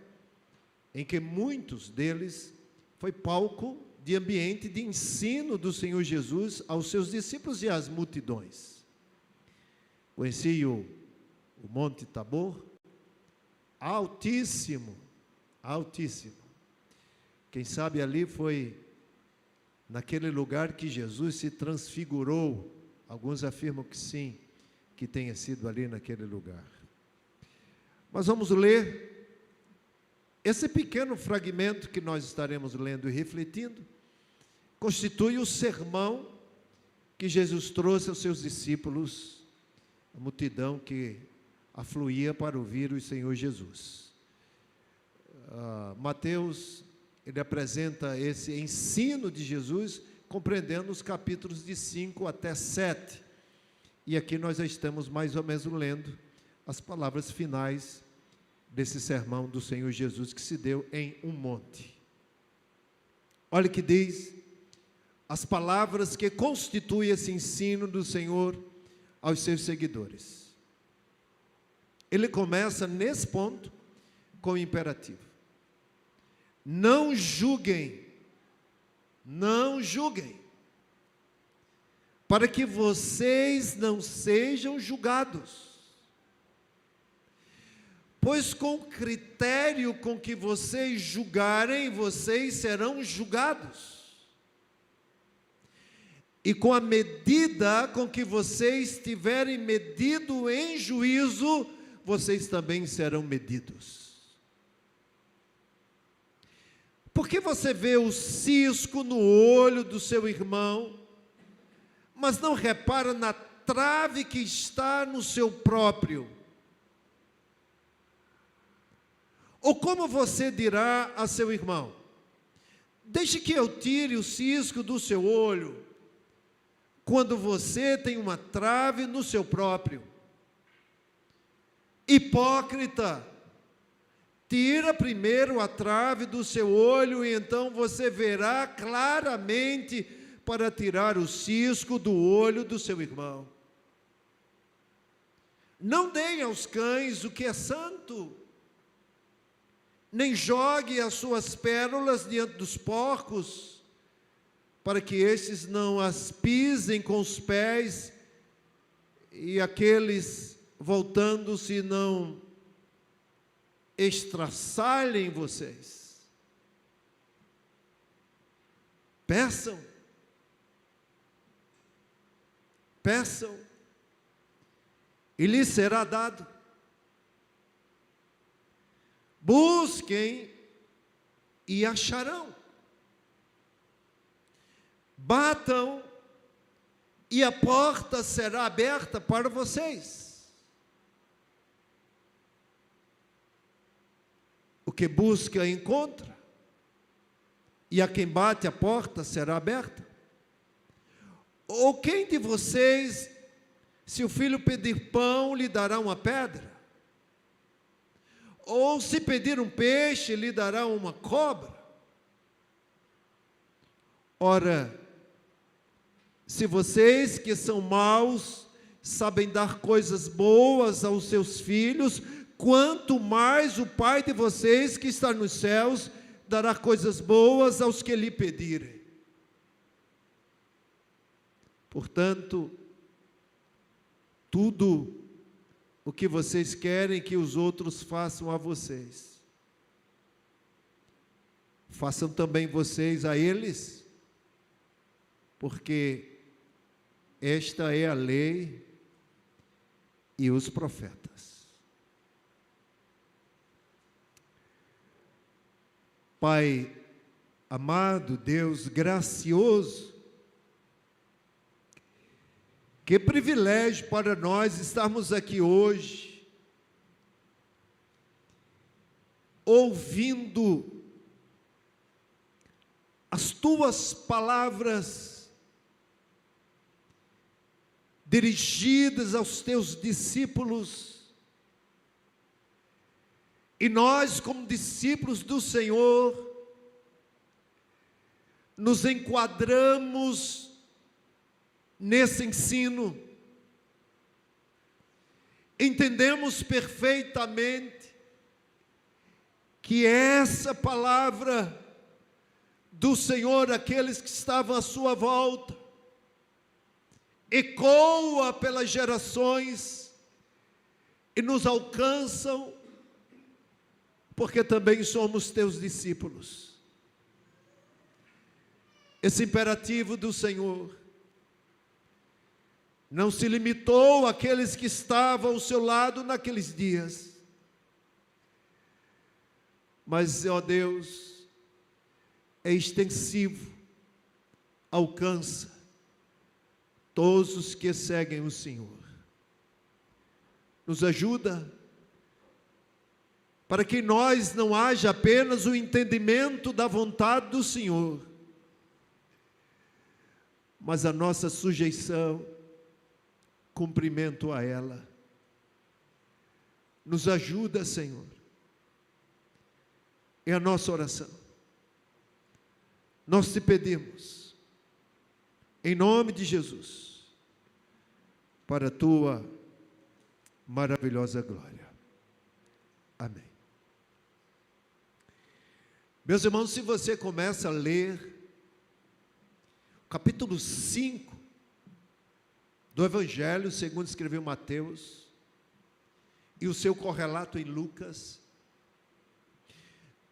em que muitos deles foi palco de ambiente de ensino do Senhor Jesus aos seus discípulos e às multidões. Conheci o Monte Tabor, altíssimo, altíssimo. Quem sabe ali foi naquele lugar que Jesus se transfigurou. Alguns afirmam que sim, que tenha sido ali naquele lugar. Mas vamos ler esse pequeno fragmento que nós estaremos lendo e refletindo. constitui o sermão que Jesus trouxe aos seus discípulos, a multidão que afluía para ouvir o Senhor Jesus. Mateus, ele apresenta esse ensino de Jesus, compreendendo os capítulos de 5 até 7. E aqui nós já estamos mais ou menos lendo as palavras finais desse sermão do Senhor Jesus que se deu em um monte. Olha o que diz as palavras que constituem esse ensino do Senhor aos seus seguidores. Ele começa nesse ponto com o imperativo: não julguem, não julguem, para que vocês não sejam julgados. Pois com o critério com que vocês julgarem, vocês serão julgados. E com a medida com que vocês tiverem medido em juízo, vocês também serão medidos. Por que você vê o cisco no olho do seu irmão, mas não repara na trave que está no seu próprio? Ou como você dirá a seu irmão: deixe que eu tire o cisco do seu olho, quando você tem uma trave no seu próprio? Hipócrita, tira primeiro a trave do seu olho, e então você verá claramente para tirar o cisco do olho do seu irmão. Não deem aos cães o que é santo, nem jogue as suas pérolas diante dos porcos, para que estes não as pisem com os pés, e aqueles, voltando-se, não estraçalhem vocês. Peçam, peçam, e lhes será dado. Busquem e acharão. Batam e a porta será aberta para vocês. O que busca, encontra, e a quem bate a porta será aberta. Ou quem de vocês, se o filho pedir pão, lhe dará uma pedra? Ou se pedir um peixe, lhe dará uma cobra? Ora, se vocês que são maus sabem dar coisas boas aos seus filhos, quanto mais o Pai de vocês que está nos céus dará coisas boas aos que lhe pedirem. Portanto, tudo o que vocês querem que os outros façam a vocês, façam também vocês a eles, porque esta é a lei e os profetas. Pai amado, Deus gracioso, que privilégio para nós estarmos aqui hoje, ouvindo as tuas palavras dirigidas aos teus discípulos, e nós, como discípulos do Senhor, nos enquadramos nesse ensino, entendemos perfeitamente que essa palavra do Senhor, aqueles que estavam à sua volta, ecoa pelas gerações e nos alcançam, porque também somos teus discípulos. Esse imperativo do Senhor não se limitou àqueles que estavam ao seu lado naqueles dias, mas, ó Deus, é extensivo alcança todos os que seguem o Senhor. Nos ajuda para que em nós não haja apenas o entendimento da vontade do Senhor, mas a nossa sujeição, cumprimento a ela. Nos ajuda, Senhor. É a nossa oração. Nós te pedimos, em nome de Jesus, para a tua maravilhosa glória. Amém. Meus irmãos, se você começa a ler capítulo 5 do Evangelho, segundo escreveu Mateus, e o seu correlato em Lucas,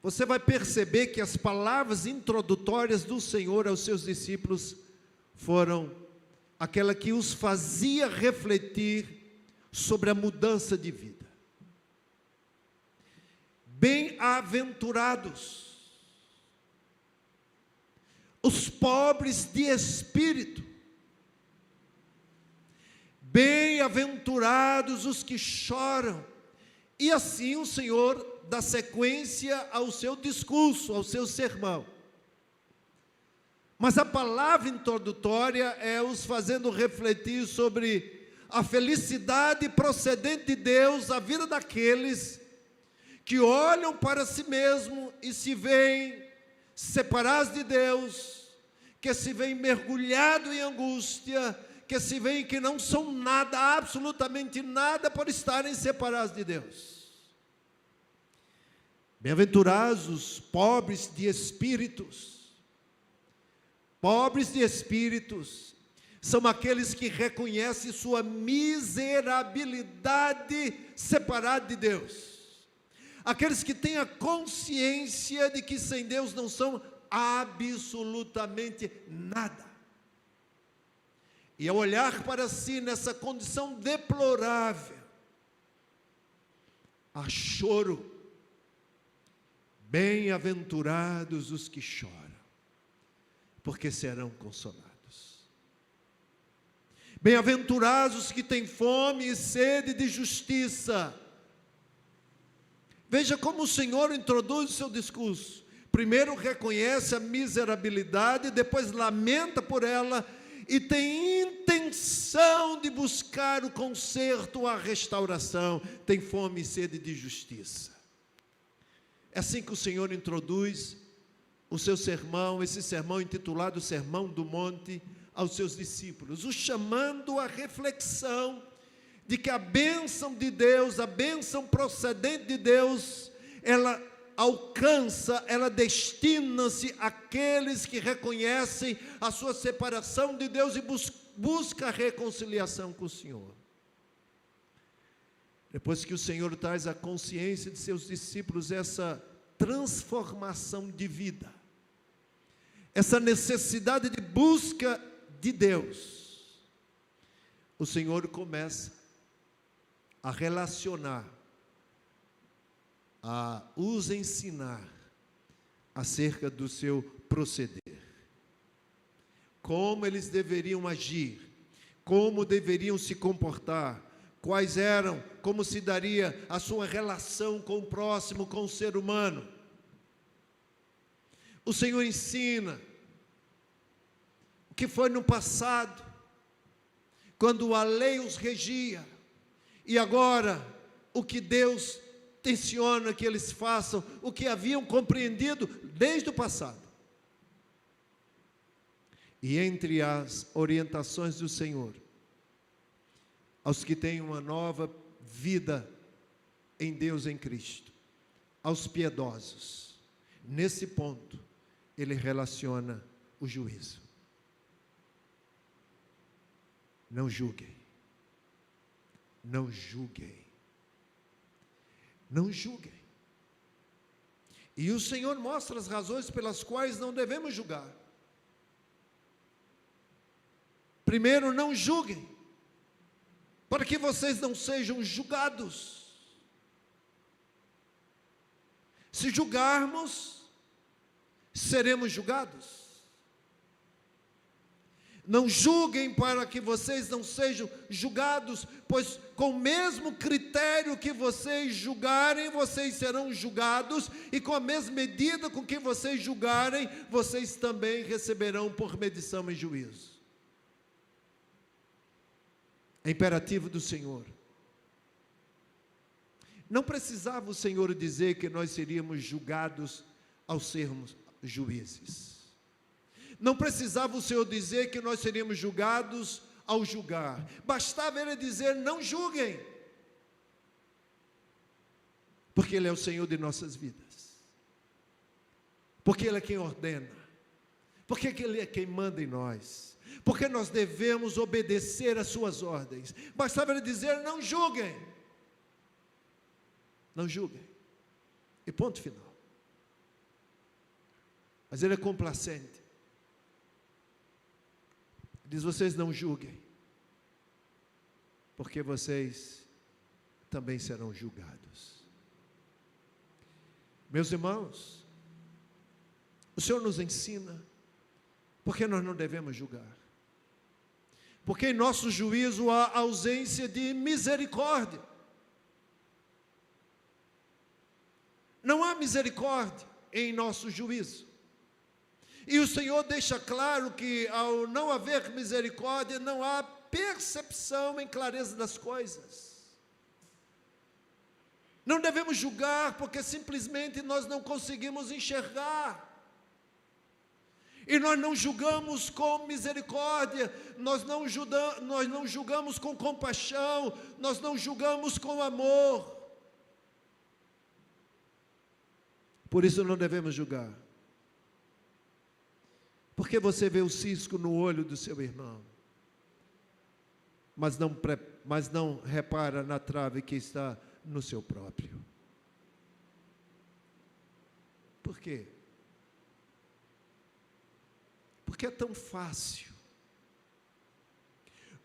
você vai perceber que as palavras introdutórias do Senhor aos seus discípulos foram aquela que os fazia refletir sobre a mudança de vida. Bem-aventurados os pobres de espírito, bem-aventurados os que choram. E assim o Senhor dá sequência ao seu discurso, ao seu sermão. Mas a palavra introdutória é os fazendo refletir sobre a felicidade procedente de Deus, a vida daqueles que olham para si mesmo e se veem separados de Deus, que se veem mergulhados em angústia, que se veem que não são nada, absolutamente nada, por estarem separados de Deus. Bem-aventurados os pobres de espíritos. Pobres de espíritos são aqueles que reconhecem sua miserabilidade separada de Deus. Aqueles que têm a consciência de que sem Deus não são absolutamente nada. E ao olhar para si nessa condição deplorável, há choro. Bem-aventurados os que choram, porque serão consolados. Bem-aventurados os que têm fome e sede de justiça. Veja como o Senhor introduz o seu discurso. Primeiro reconhece a miserabilidade, depois lamenta por ela e tem intenção de buscar o conserto, a restauração. Tem fome e sede de justiça. É assim que o Senhor introduz o seu sermão, esse sermão intitulado Sermão do Monte, aos seus discípulos, o chamando à reflexão de que a bênção de Deus, a bênção procedente de Deus, ela alcança, ela destina-se àqueles que reconhecem a sua separação de Deus e busca a reconciliação com o Senhor. Depois que o Senhor traz à consciência de seus discípulos essa transformação de vida, essa necessidade de busca de Deus, o Senhor começa a relacionar, a os ensinar acerca do seu proceder, como eles deveriam agir, como deveriam se comportar, quais eram, como se daria a sua relação com o próximo, com o ser humano. O Senhor ensina o que foi no passado, quando a lei os regia, e agora o que Deus tenciona que eles façam, o que haviam compreendido desde o passado. E entre as orientações do Senhor, aos que têm uma nova vida em Deus, em Cristo, aos piedosos, nesse ponto, ele relaciona o juízo. Não julguem, não julguem, não julguem. E o Senhor mostra as razões pelas quais não devemos julgar. Primeiro, não julguem, para que vocês não sejam julgados. Se julgarmos, seremos julgados. Não julguem para que vocês não sejam julgados, pois com o mesmo critério que vocês julgarem, vocês serão julgados, e com a mesma medida com que vocês julgarem, vocês também receberão por medição e juízo. É imperativo do Senhor. Não precisava o Senhor dizer que nós seríamos julgados ao sermos juízes. Não precisava o Senhor dizer que nós seríamos julgados ao julgar. Bastava Ele dizer: não julguem. Porque Ele é o Senhor de nossas vidas. Porque Ele é quem ordena. Porque Ele é quem manda em nós. Porque nós devemos obedecer às suas ordens. Bastava Ele dizer: não julguem. Não julguem. E ponto final. Mas Ele é complacente. Diz: vocês não julguem, porque vocês também serão julgados. Meus irmãos, o Senhor nos ensina porque nós não devemos julgar. Porque em nosso juízo há ausência de misericórdia. Não há misericórdia em nosso juízo. E o Senhor deixa claro que, ao não haver misericórdia, não há percepção em clareza das coisas. Não devemos julgar, porque simplesmente nós não conseguimos enxergar. E nós não julgamos com misericórdia, nós não julgamos com compaixão, nós não julgamos com amor. Por isso não devemos julgar. Porque você vê o cisco no olho do seu irmão, mas não repara na trave que está no seu próprio. Por quê? Porque é tão fácil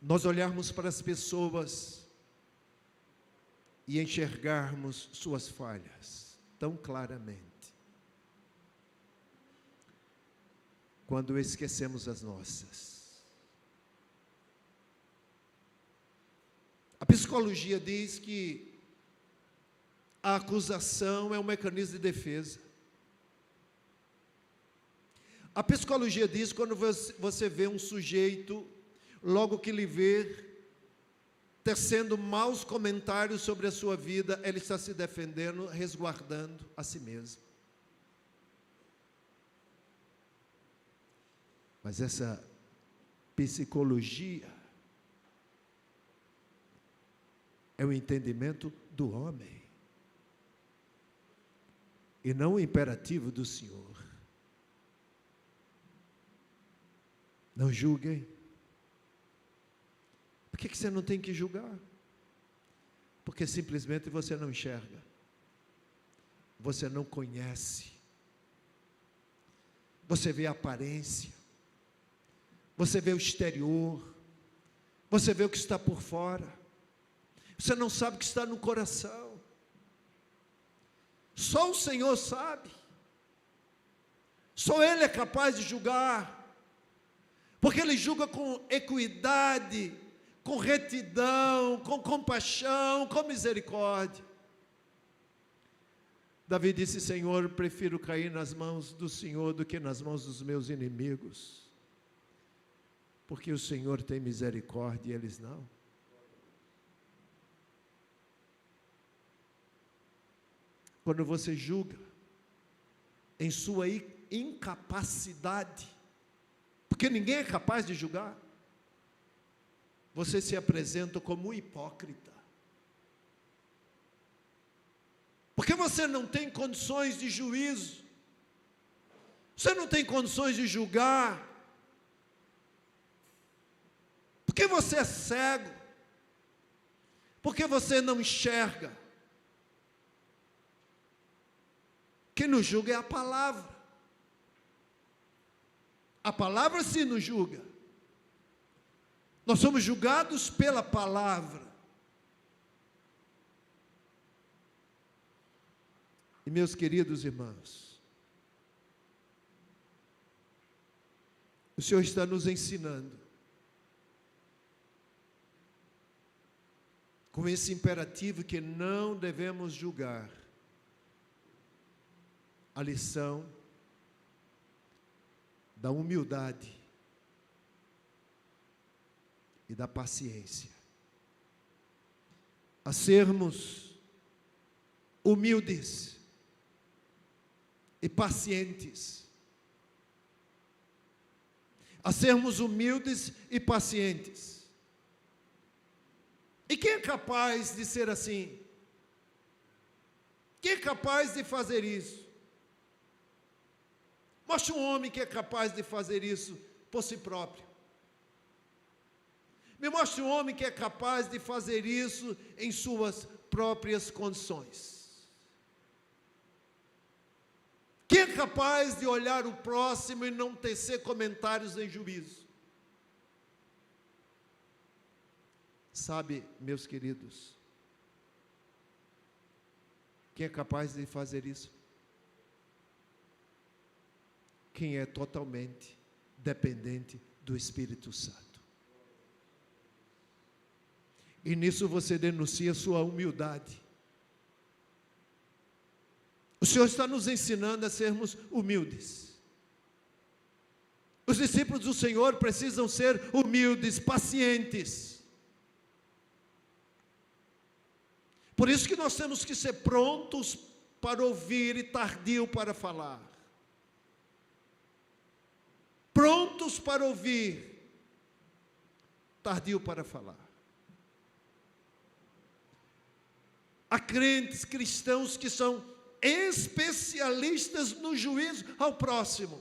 nós olharmos para as pessoas e enxergarmos suas falhas tão claramente, quando esquecemos as nossas. A psicologia diz que a acusação é um mecanismo de defesa. A psicologia diz que quando você vê um sujeito, logo que lhe vê, tecendo maus comentários sobre a sua vida, ele está se defendendo, resguardando a si mesmo. Mas essa psicologia é o entendimento do homem e não o imperativo do Senhor. Não julguem. Por que você não tem que julgar? Porque simplesmente você não enxerga, você não conhece, você vê a aparência, você vê o exterior, você vê o que está por fora, você não sabe o que está no coração. Só o Senhor sabe, só Ele é capaz de julgar, porque Ele julga com equidade, com retidão, com compaixão, com misericórdia. Davi disse: Senhor, prefiro cair nas mãos do Senhor do que nas mãos dos meus inimigos, porque o Senhor tem misericórdia e eles não. Quando você julga em sua incapacidade, porque ninguém é capaz de julgar, você se apresenta como um hipócrita. Porque você não tem condições de juízo, você não tem condições de julgar, porque você é cego, porque você não enxerga. Quem nos julga é a palavra. A palavra sim nos julga. Nós somos julgados pela palavra. E meus queridos irmãos, o Senhor está nos ensinando com esse imperativo que não devemos julgar, a lição da humildade e da paciência. A sermos humildes e pacientes. A sermos humildes e pacientes. E quem é capaz de ser assim? Quem é capaz de fazer isso? Mostre um homem que é capaz de fazer isso por si próprio. Me mostre um homem que é capaz de fazer isso em suas próprias condições. Quem é capaz de olhar o próximo e não tecer comentários em juízo? Sabe, meus queridos, quem é capaz de fazer isso? Quem é totalmente dependente do Espírito Santo. E nisso você denuncia sua humildade. O Senhor está nos ensinando a sermos humildes. Os discípulos do Senhor precisam ser humildes, pacientes. Por isso que nós temos que ser prontos para ouvir e tardio para falar. Prontos para ouvir, tardio para falar. Há crentes cristãos que são especialistas no juízo ao próximo,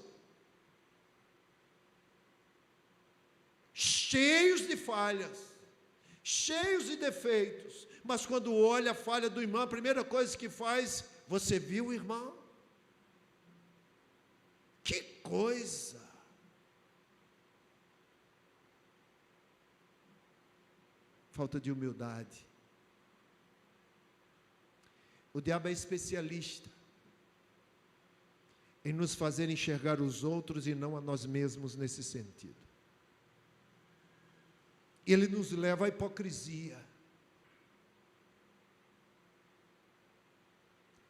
cheios de falhas, cheios de defeitos, mas quando olha a falha do irmão, a primeira coisa que faz: você viu o irmão? Que coisa! Falta de humildade. O diabo é especialista em nos fazer enxergar os outros e não a nós mesmos nesse sentido. Ele nos leva à hipocrisia.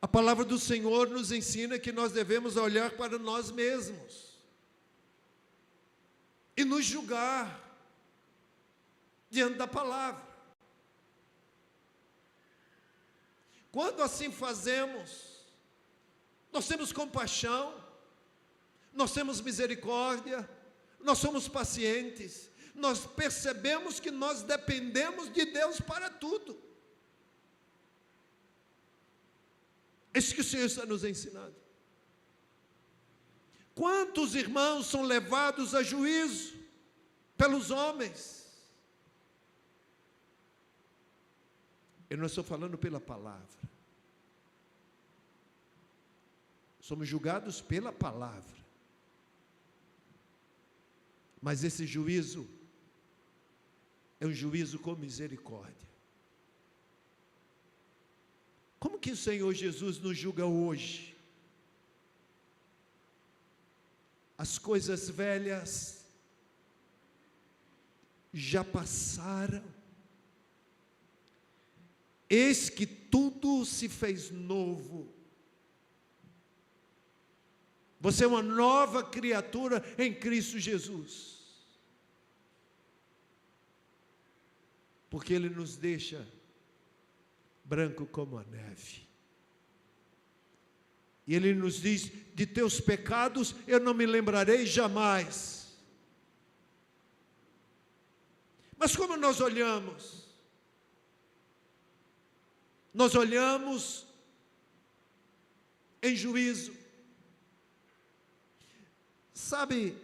A palavra do Senhor nos ensina que nós devemos olhar para nós mesmos e nos julgar diante da palavra. Quando assim fazemos, nós temos compaixão, nós temos misericórdia, nós somos pacientes, nós percebemos que nós dependemos de Deus para tudo. É isso que o Senhor está nos ensinando. Quantos irmãos são levados a juízo pelos homens? Eu não estou falando pela palavra. Somos julgados pela palavra. Mas esse juízo é um juízo com misericórdia. Como que o Senhor Jesus nos julga hoje? As coisas velhas já passaram. Eis que tudo se fez novo. Você é uma nova criatura em Cristo Jesus. Porque Ele nos deixa branco como a neve. E Ele nos diz: de teus pecados eu não me lembrarei jamais. Mas como nós olhamos? Nós olhamos em juízo. Sabe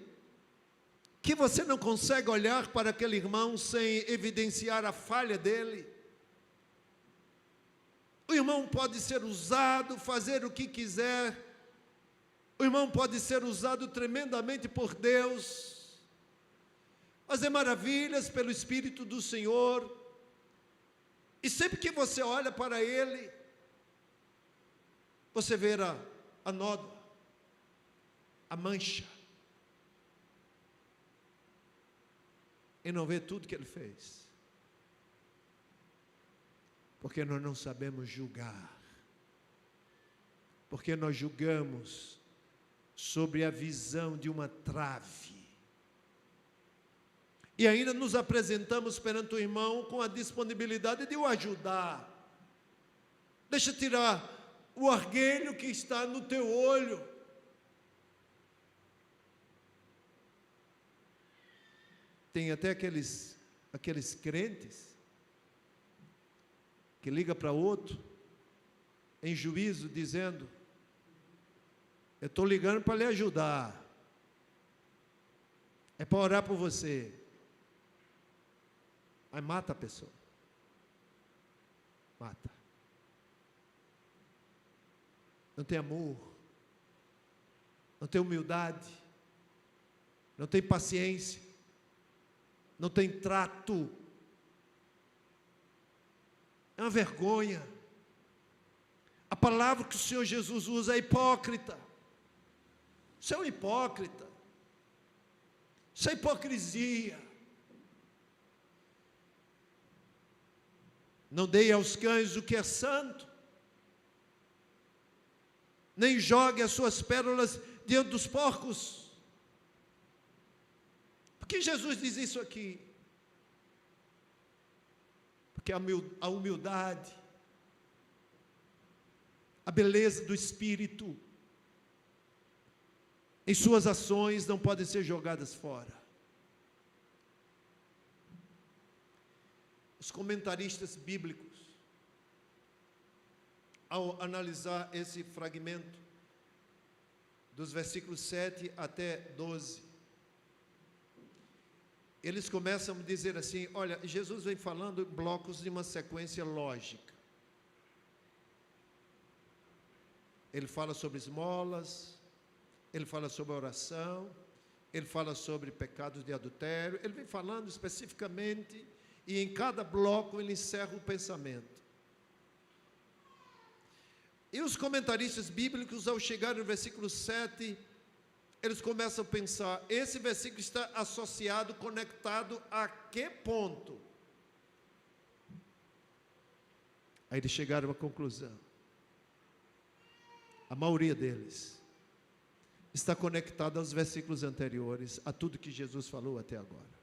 que você não consegue olhar para aquele irmão sem evidenciar a falha dele? O irmão pode ser usado, fazer o que quiser. O irmão pode ser usado tremendamente por Deus, fazer maravilhas pelo Espírito do Senhor. E sempre que você olha para ele, você vê a nódoa, a mancha, e não vê tudo que ele fez. Porque nós não sabemos julgar. Porque nós julgamos sobre a visão de uma trave. E ainda nos apresentamos perante o irmão com a disponibilidade de o ajudar. Deixa eu tirar o argueiro que está no teu olho. Tem até aqueles crentes que liga para outro em juízo dizendo: eu estou ligando para lhe ajudar, é para orar por você. Aí mata a pessoa. Mata. Não tem amor, não tem humildade, não tem paciência, não tem trato. É uma vergonha. A palavra que o Senhor Jesus usa é hipócrita. Isso é um hipócrita. Isso é hipocrisia. Não dei aos cães o que é santo, nem jogue as suas pérolas diante dos porcos. Por que Jesus diz isso aqui? Porque a humildade, a beleza do Espírito, em suas ações não podem ser jogadas fora. Os comentaristas bíblicos, ao analisar esse fragmento, dos versículos 7 até 12, eles começam a dizer assim: olha, Jesus vem falando em blocos de uma sequência lógica. Ele fala sobre esmolas, ele fala sobre oração, ele fala sobre pecados de adultério, ele vem falando especificamente, e em cada bloco ele encerra o pensamento. E os comentaristas bíblicos, ao chegar no versículo 7, eles começam a pensar: esse versículo está associado, conectado a que ponto? Aí eles chegaram a uma conclusão. A maioria deles está conectada aos versículos anteriores, a tudo que Jesus falou até agora.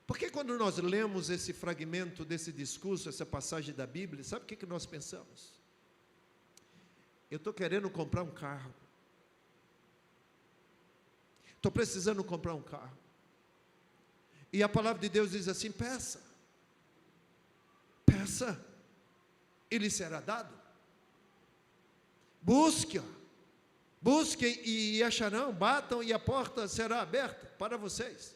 Porque quando nós lemos esse fragmento desse discurso, essa passagem da Bíblia, sabe o que nós pensamos? Eu estou querendo comprar um carro. Estou precisando comprar um carro. E a palavra de Deus diz assim: peça. Peça, e lhe será dado. Busquem e acharão, batam e a porta será aberta para vocês.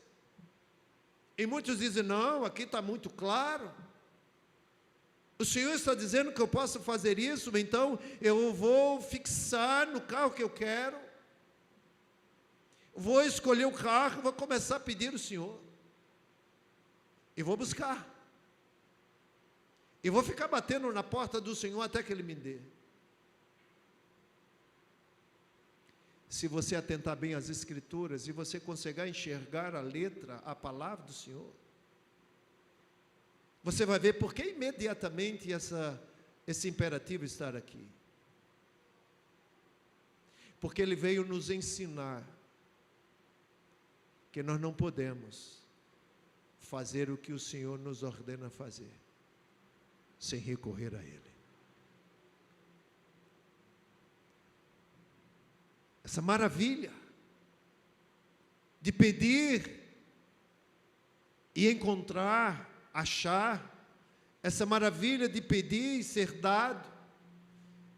E muitos dizem: não, aqui está muito claro. O Senhor está dizendo que eu posso fazer isso, então eu vou fixar no carro que eu quero, vou escolher o carro, vou começar a pedir ao Senhor, e vou buscar, e vou ficar batendo na porta do Senhor até que Ele me dê. Se você atentar bem às Escrituras e você conseguir enxergar a letra, a palavra do Senhor, você vai ver por que imediatamente esse imperativo estar aqui. Porque Ele veio nos ensinar que nós não podemos fazer o que o Senhor nos ordena fazer, sem recorrer a Ele. Essa maravilha de pedir e encontrar, achar, essa maravilha de pedir e ser dado,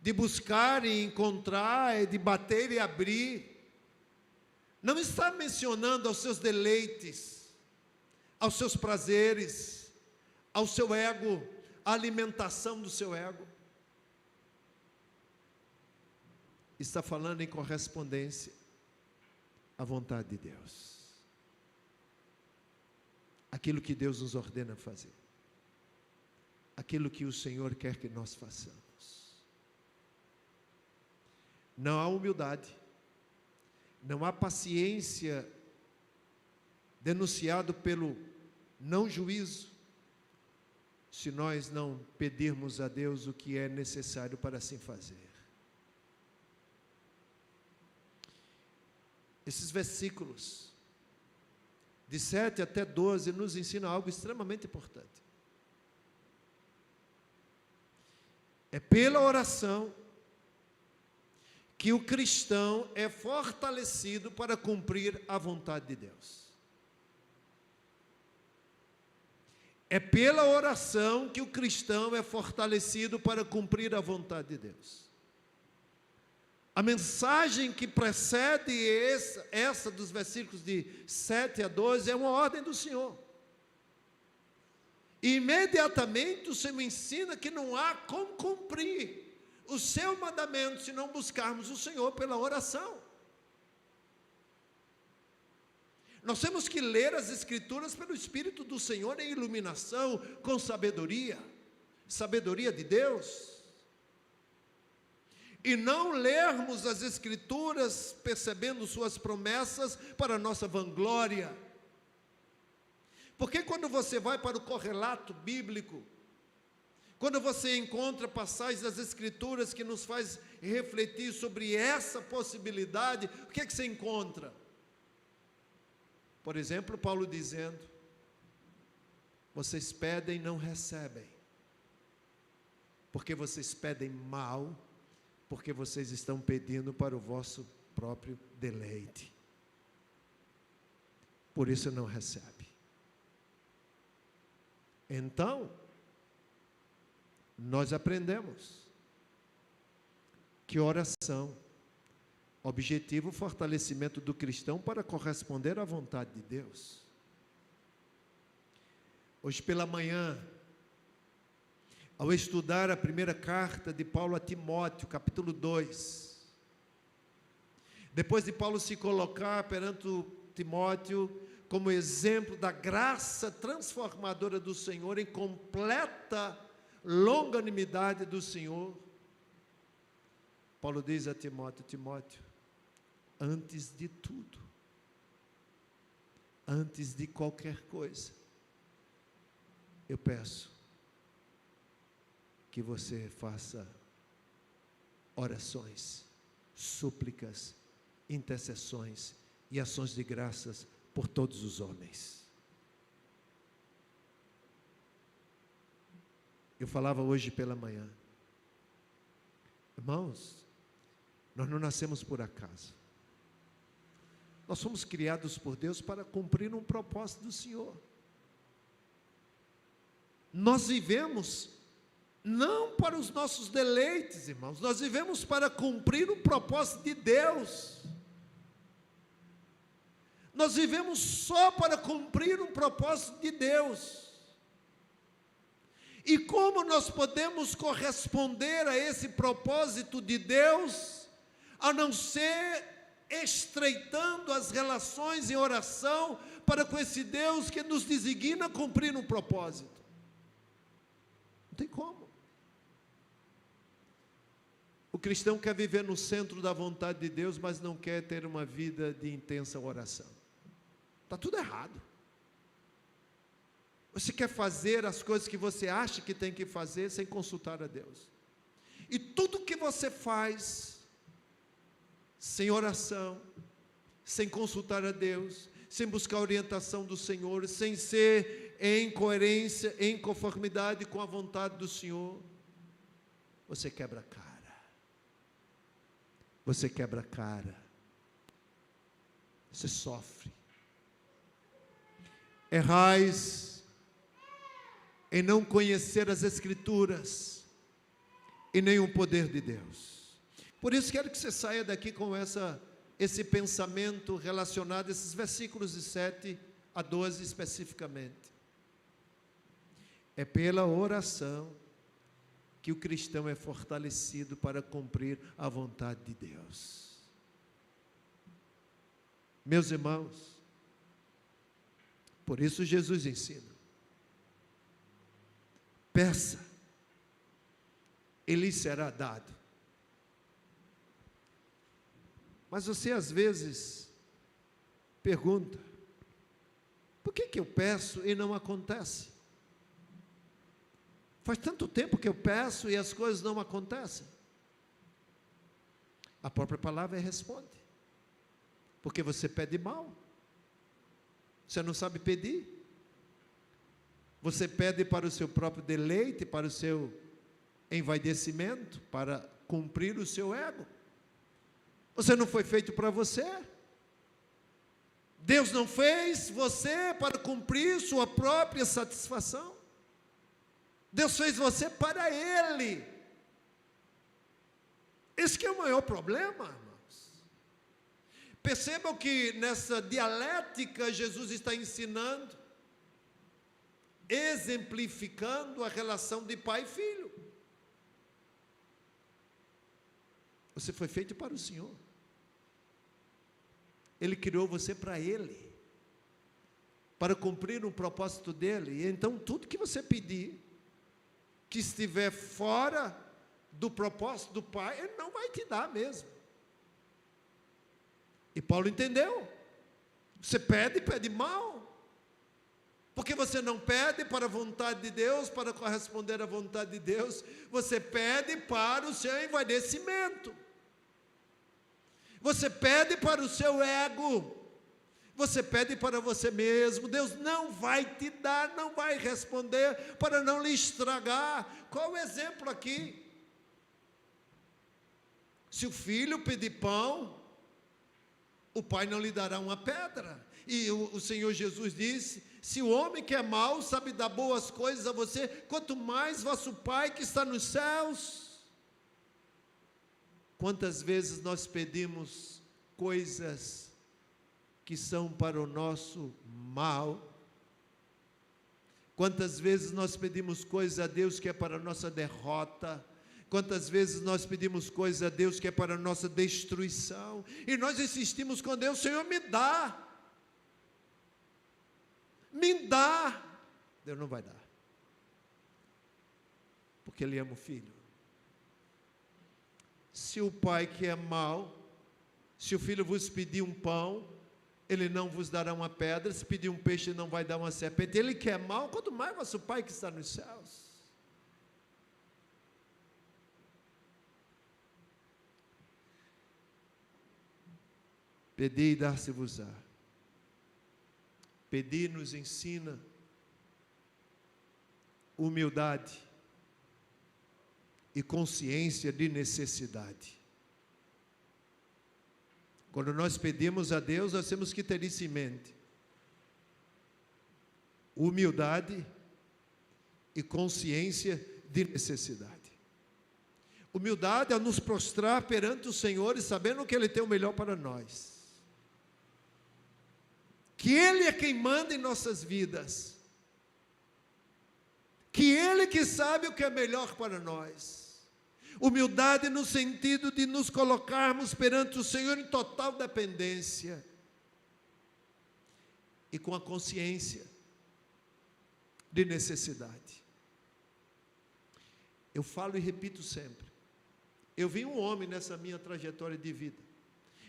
de buscar e encontrar, de bater e abrir, não está mencionando aos seus deleites, aos seus prazeres, ao seu ego, à alimentação do seu ego. Está falando em correspondência à vontade de Deus, aquilo que Deus nos ordena fazer, aquilo que o Senhor quer que nós façamos. Não há humildade, não há paciência, denunciado pelo não juízo, se nós não pedirmos a Deus o que é necessário para assim fazer. Esses versículos, de 7 até 12, nos ensinam algo extremamente importante. É pela oração que o cristão é fortalecido para cumprir a vontade de Deus. É pela oração que o cristão é fortalecido para cumprir a vontade de Deus. A mensagem que precede essa dos versículos de 7 a 12 é uma ordem do Senhor. E imediatamente o Senhor ensina que não há como cumprir o seu mandamento se não buscarmos o Senhor pela oração. Nós temos que ler as Escrituras pelo Espírito do Senhor em iluminação, com sabedoria de Deus. E não lermos as Escrituras percebendo suas promessas para nossa vanglória. Porque quando você vai para o correlato bíblico, quando você encontra passagens das Escrituras que nos faz refletir sobre essa possibilidade, o que é que você encontra? Por exemplo, Paulo dizendo: vocês pedem e não recebem, porque vocês pedem mal, porque vocês estão pedindo para o vosso próprio deleite. Por isso não recebe. Então, nós aprendemos que oração, objetivo, fortalecimento do cristão para corresponder à vontade de Deus. Hoje pela manhã, ao estudar a primeira carta de Paulo a Timóteo, capítulo 2, depois de Paulo se colocar perante Timóteo como exemplo da graça transformadora do Senhor, em completa longanimidade do Senhor, Paulo diz a Timóteo: Timóteo, antes de tudo, antes de qualquer coisa, eu peço que você faça orações, súplicas, intercessões e ações de graças por todos os homens. Eu falava hoje pela manhã, irmãos, nós não nascemos por acaso. Nós somos criados por Deus para cumprir um propósito do Senhor. Nós vivemos não para os nossos deleites, irmãos, nós vivemos para cumprir o propósito de Deus. Nós vivemos só para cumprir um propósito de Deus. E como nós podemos corresponder a esse propósito de Deus, a não ser estreitando as relações em oração para com esse Deus que nos designa cumprir um propósito? Não tem como. O cristão quer viver no centro da vontade de Deus, mas não quer ter uma vida de intensa oração. Está tudo errado. Você quer fazer as coisas que você acha que tem que fazer sem consultar a Deus. E tudo que você faz sem oração, sem consultar a Deus, sem buscar a orientação do Senhor, sem ser em coerência, em conformidade com a vontade do Senhor, você quebra a cara. Você quebra a cara. Você sofre. Errais em não conhecer as Escrituras e nem o poder de Deus. Por isso quero que você saia daqui com esse pensamento relacionado a esses versículos de 7 a 12 especificamente. É pela oração que o cristão é fortalecido para cumprir a vontade de Deus. Meus irmãos, por isso Jesus ensina: peça, e lhe será dado. Mas você às vezes pergunta: por que eu peço e não acontece? Faz tanto tempo que eu peço e as coisas não acontecem. A própria palavra responde. Porque você pede mal. Você não sabe pedir. Você pede para o seu próprio deleite, para o seu envaidecimento, para cumprir o seu ego. Você não foi feito para você. Deus não fez você para cumprir sua própria satisfação. Deus fez você para Ele. Esse que é o maior problema, irmãos. Percebam que nessa dialética Jesus está ensinando, exemplificando a relação de pai e filho. Você foi feito para o Senhor. Ele criou você para Ele, para cumprir um propósito dEle. E então tudo que você pedir, que estiver fora do propósito do Pai, Ele não vai te dar mesmo. E Paulo entendeu. Você pede mal. Porque você não pede para a vontade de Deus, para corresponder à vontade de Deus. Você pede para o seu envaidecimento. Você pede para o seu ego. Você pede para você mesmo. Deus não vai te dar, não vai responder, para não lhe estragar. Qual o exemplo aqui? Se o filho pedir pão, o pai não lhe dará uma pedra. E o Senhor Jesus disse: se o homem que é mau sabe dar boas coisas a você, quanto mais vosso Pai que está nos céus. Quantas vezes nós pedimos coisas que são para o nosso mal? Quantas vezes nós pedimos coisas a Deus que é para a nossa derrota? Quantas vezes nós pedimos coisas a Deus que é para a nossa destruição? E nós insistimos com Deus: Senhor, me dá. Me dá. Deus não vai dar. Porque Ele ama o filho. Se o pai que é mau, se o filho vos pedir um pão, Ele não vos dará uma pedra. Se pedir um peixe, Ele não vai dar uma serpente. Ele que é mau, quanto mais vosso Pai que está nos céus. Pedi e dar-se-vos-á. Pedi nos ensina humildade e consciência de necessidade. Quando nós pedimos a Deus, nós temos que ter isso em mente. Humildade e consciência de necessidade. Humildade é nos prostrar perante o Senhor e sabendo que Ele tem o melhor para nós. Que Ele é quem manda em nossas vidas. Que Ele que sabe o que é melhor para nós. Humildade no sentido de nos colocarmos perante o Senhor em total dependência. E com a consciência de necessidade. Eu falo e repito sempre. Eu vi um homem nessa minha trajetória de vida.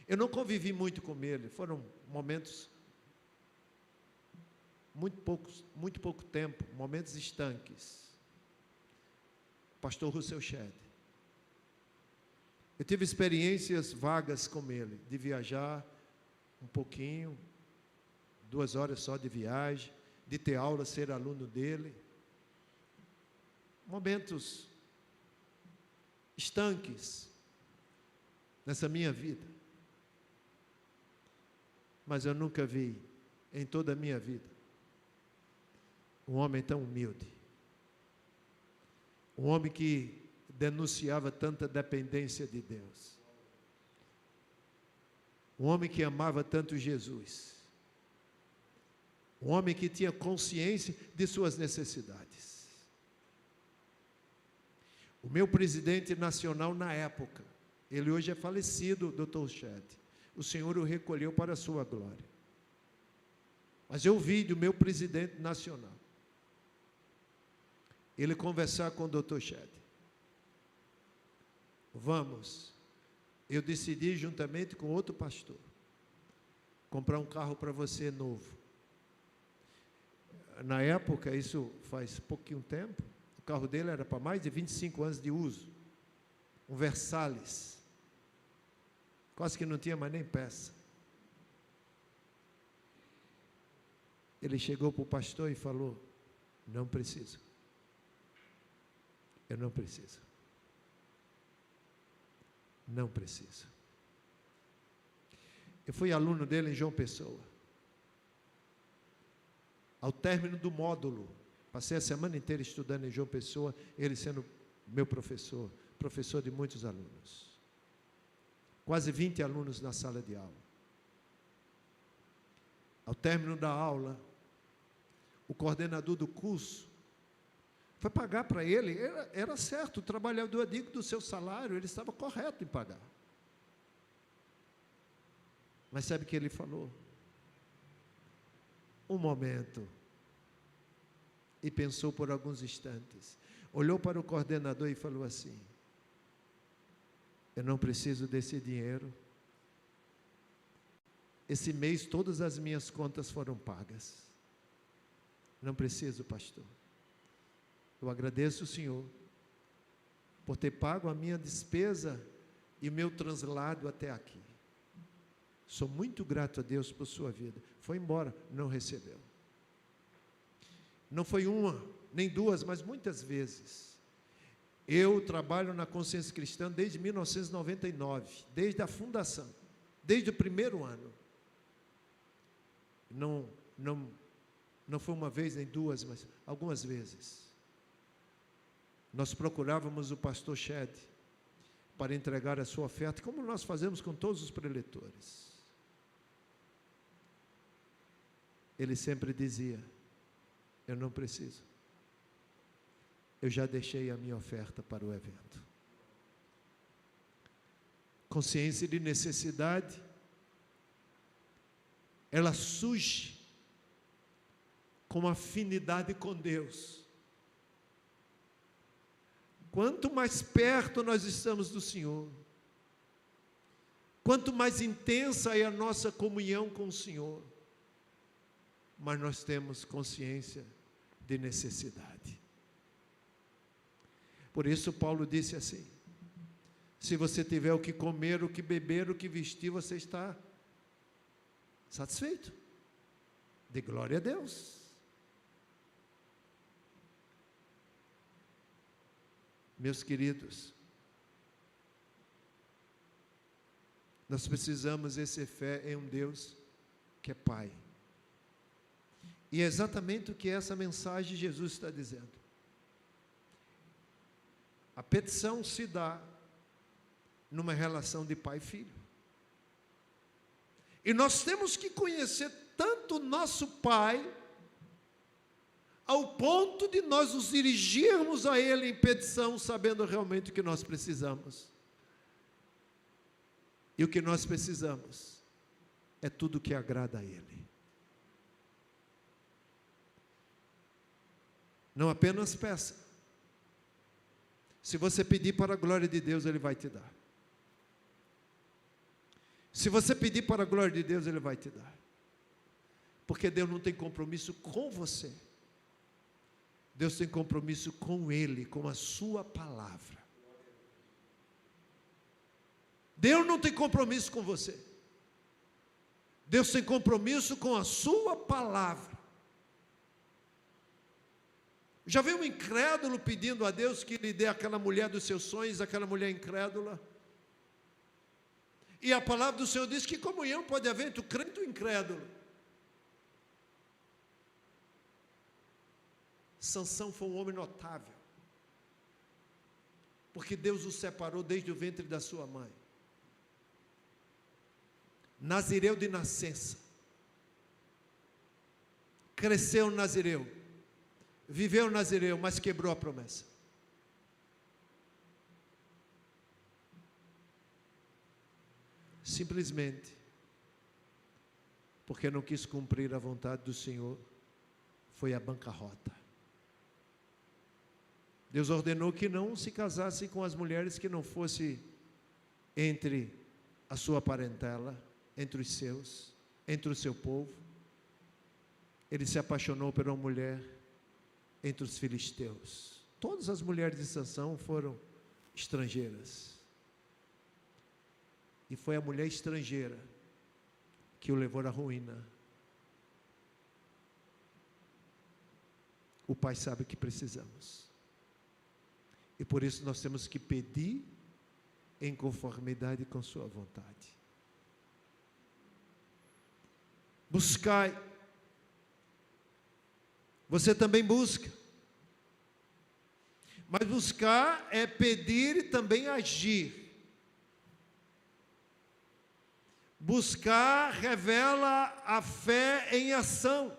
Eu não convivi muito com ele. Foram momentos muito pouco tempo, momentos estanques. Pastor Russell Shedd. Eu tive experiências vagas com ele, de viajar um pouquinho, 2 horas só de viagem, de ter aula, ser aluno dele. Momentos estanques nessa minha vida. Mas eu nunca vi, em toda a minha vida, um homem tão humilde, um homem que denunciava tanta dependência de Deus, um homem que amava tanto Jesus, um homem que tinha consciência de suas necessidades. O meu presidente nacional na época, ele hoje é falecido, Dr. Shedd, o Senhor o recolheu para a sua glória, mas eu vi do meu presidente nacional, ele conversar com o Dr. Shedd. Vamos, eu decidi juntamente com outro pastor, comprar um carro para você novo. Na época, isso faz pouquinho tempo, carro dele era para mais de 25 anos de uso. Um Versalhes. Quase que não tinha mais nem peça. Ele chegou para o pastor e falou: não preciso. Eu não preciso. Não preciso. Eu fui aluno dele em João Pessoa. Ao término do módulo, passei a semana inteira estudando em João Pessoa, ele sendo meu professor, professor de muitos alunos. Quase 20 alunos na sala de aula. Ao término da aula, o coordenador do curso foi pagar para ele, era certo, o trabalhador é digno do seu salário, ele estava correto em pagar. Mas sabe o que ele falou? Um momento. E pensou por alguns instantes. Olhou para o coordenador e falou assim: eu não preciso desse dinheiro. Esse mês todas as minhas contas foram pagas. Não preciso, pastor. Eu agradeço o senhor por ter pago a minha despesa e o meu translado até aqui. Sou muito grato a Deus por sua vida. Foi embora, não recebeu. Não foi uma, nem duas, mas muitas vezes. Eu trabalho na Consciência Cristã desde 1999, desde a fundação, desde o primeiro ano. Não foi uma vez nem duas, mas algumas vezes. Nós procurávamos o pastor Shed para entregar a sua oferta, como nós fazemos com todos os preletores. Ele sempre dizia: eu não preciso. Eu já deixei a minha oferta para o evento. Consciência de necessidade, ela surge com afinidade com Deus. Quanto mais perto nós estamos do Senhor, quanto mais intensa é a nossa comunhão com o Senhor, mas nós temos consciência de necessidade. Por isso Paulo disse assim: se você tiver o que comer, o que beber, o que vestir, você está satisfeito. Dê glória a Deus. Meus queridos, nós precisamos exercer fé em um Deus que é Pai. E é exatamente o que essa mensagem de Jesus está dizendo. A petição se dá numa relação de pai e filho. E nós temos que conhecer tanto o nosso Pai, ao ponto de nós nos dirigirmos a Ele em petição, sabendo realmente o que nós precisamos. E o que nós precisamos é tudo que agrada a Ele. Não apenas peça. Se você pedir para a glória de Deus, Ele vai te dar. Se você pedir para a glória de Deus, Ele vai te dar. Porque Deus não tem compromisso com você. Deus tem compromisso com Ele, com a sua palavra. Deus não tem compromisso com você. Deus tem compromisso com a sua palavra. Já viu um incrédulo pedindo a Deus que lhe dê aquela mulher dos seus sonhos, aquela mulher incrédula? E a palavra do Senhor diz que comunhão pode haver entre o crente e o incrédulo. Sansão foi um homem notável, porque Deus o separou desde o ventre da sua mãe. Nazireu de nascença, cresceu nazireu, viveu nazireu, mas quebrou a promessa. Simplesmente porque não quis cumprir a vontade do Senhor, foi à bancarrota. Deus ordenou que não se casasse com as mulheres que não fosse entre a sua parentela, entre os seus, entre o seu povo. Ele se apaixonou por uma mulher entre os filisteus. todas as mulheres de Sansão foram estrangeiras. E foi a mulher estrangeira que o levou à ruína. O Pai sabe o que precisamos. E por isso nós temos que pedir em conformidade com sua vontade. Buscai. Você também busca. Mas buscar é pedir e também agir. Buscar revela a fé em ação.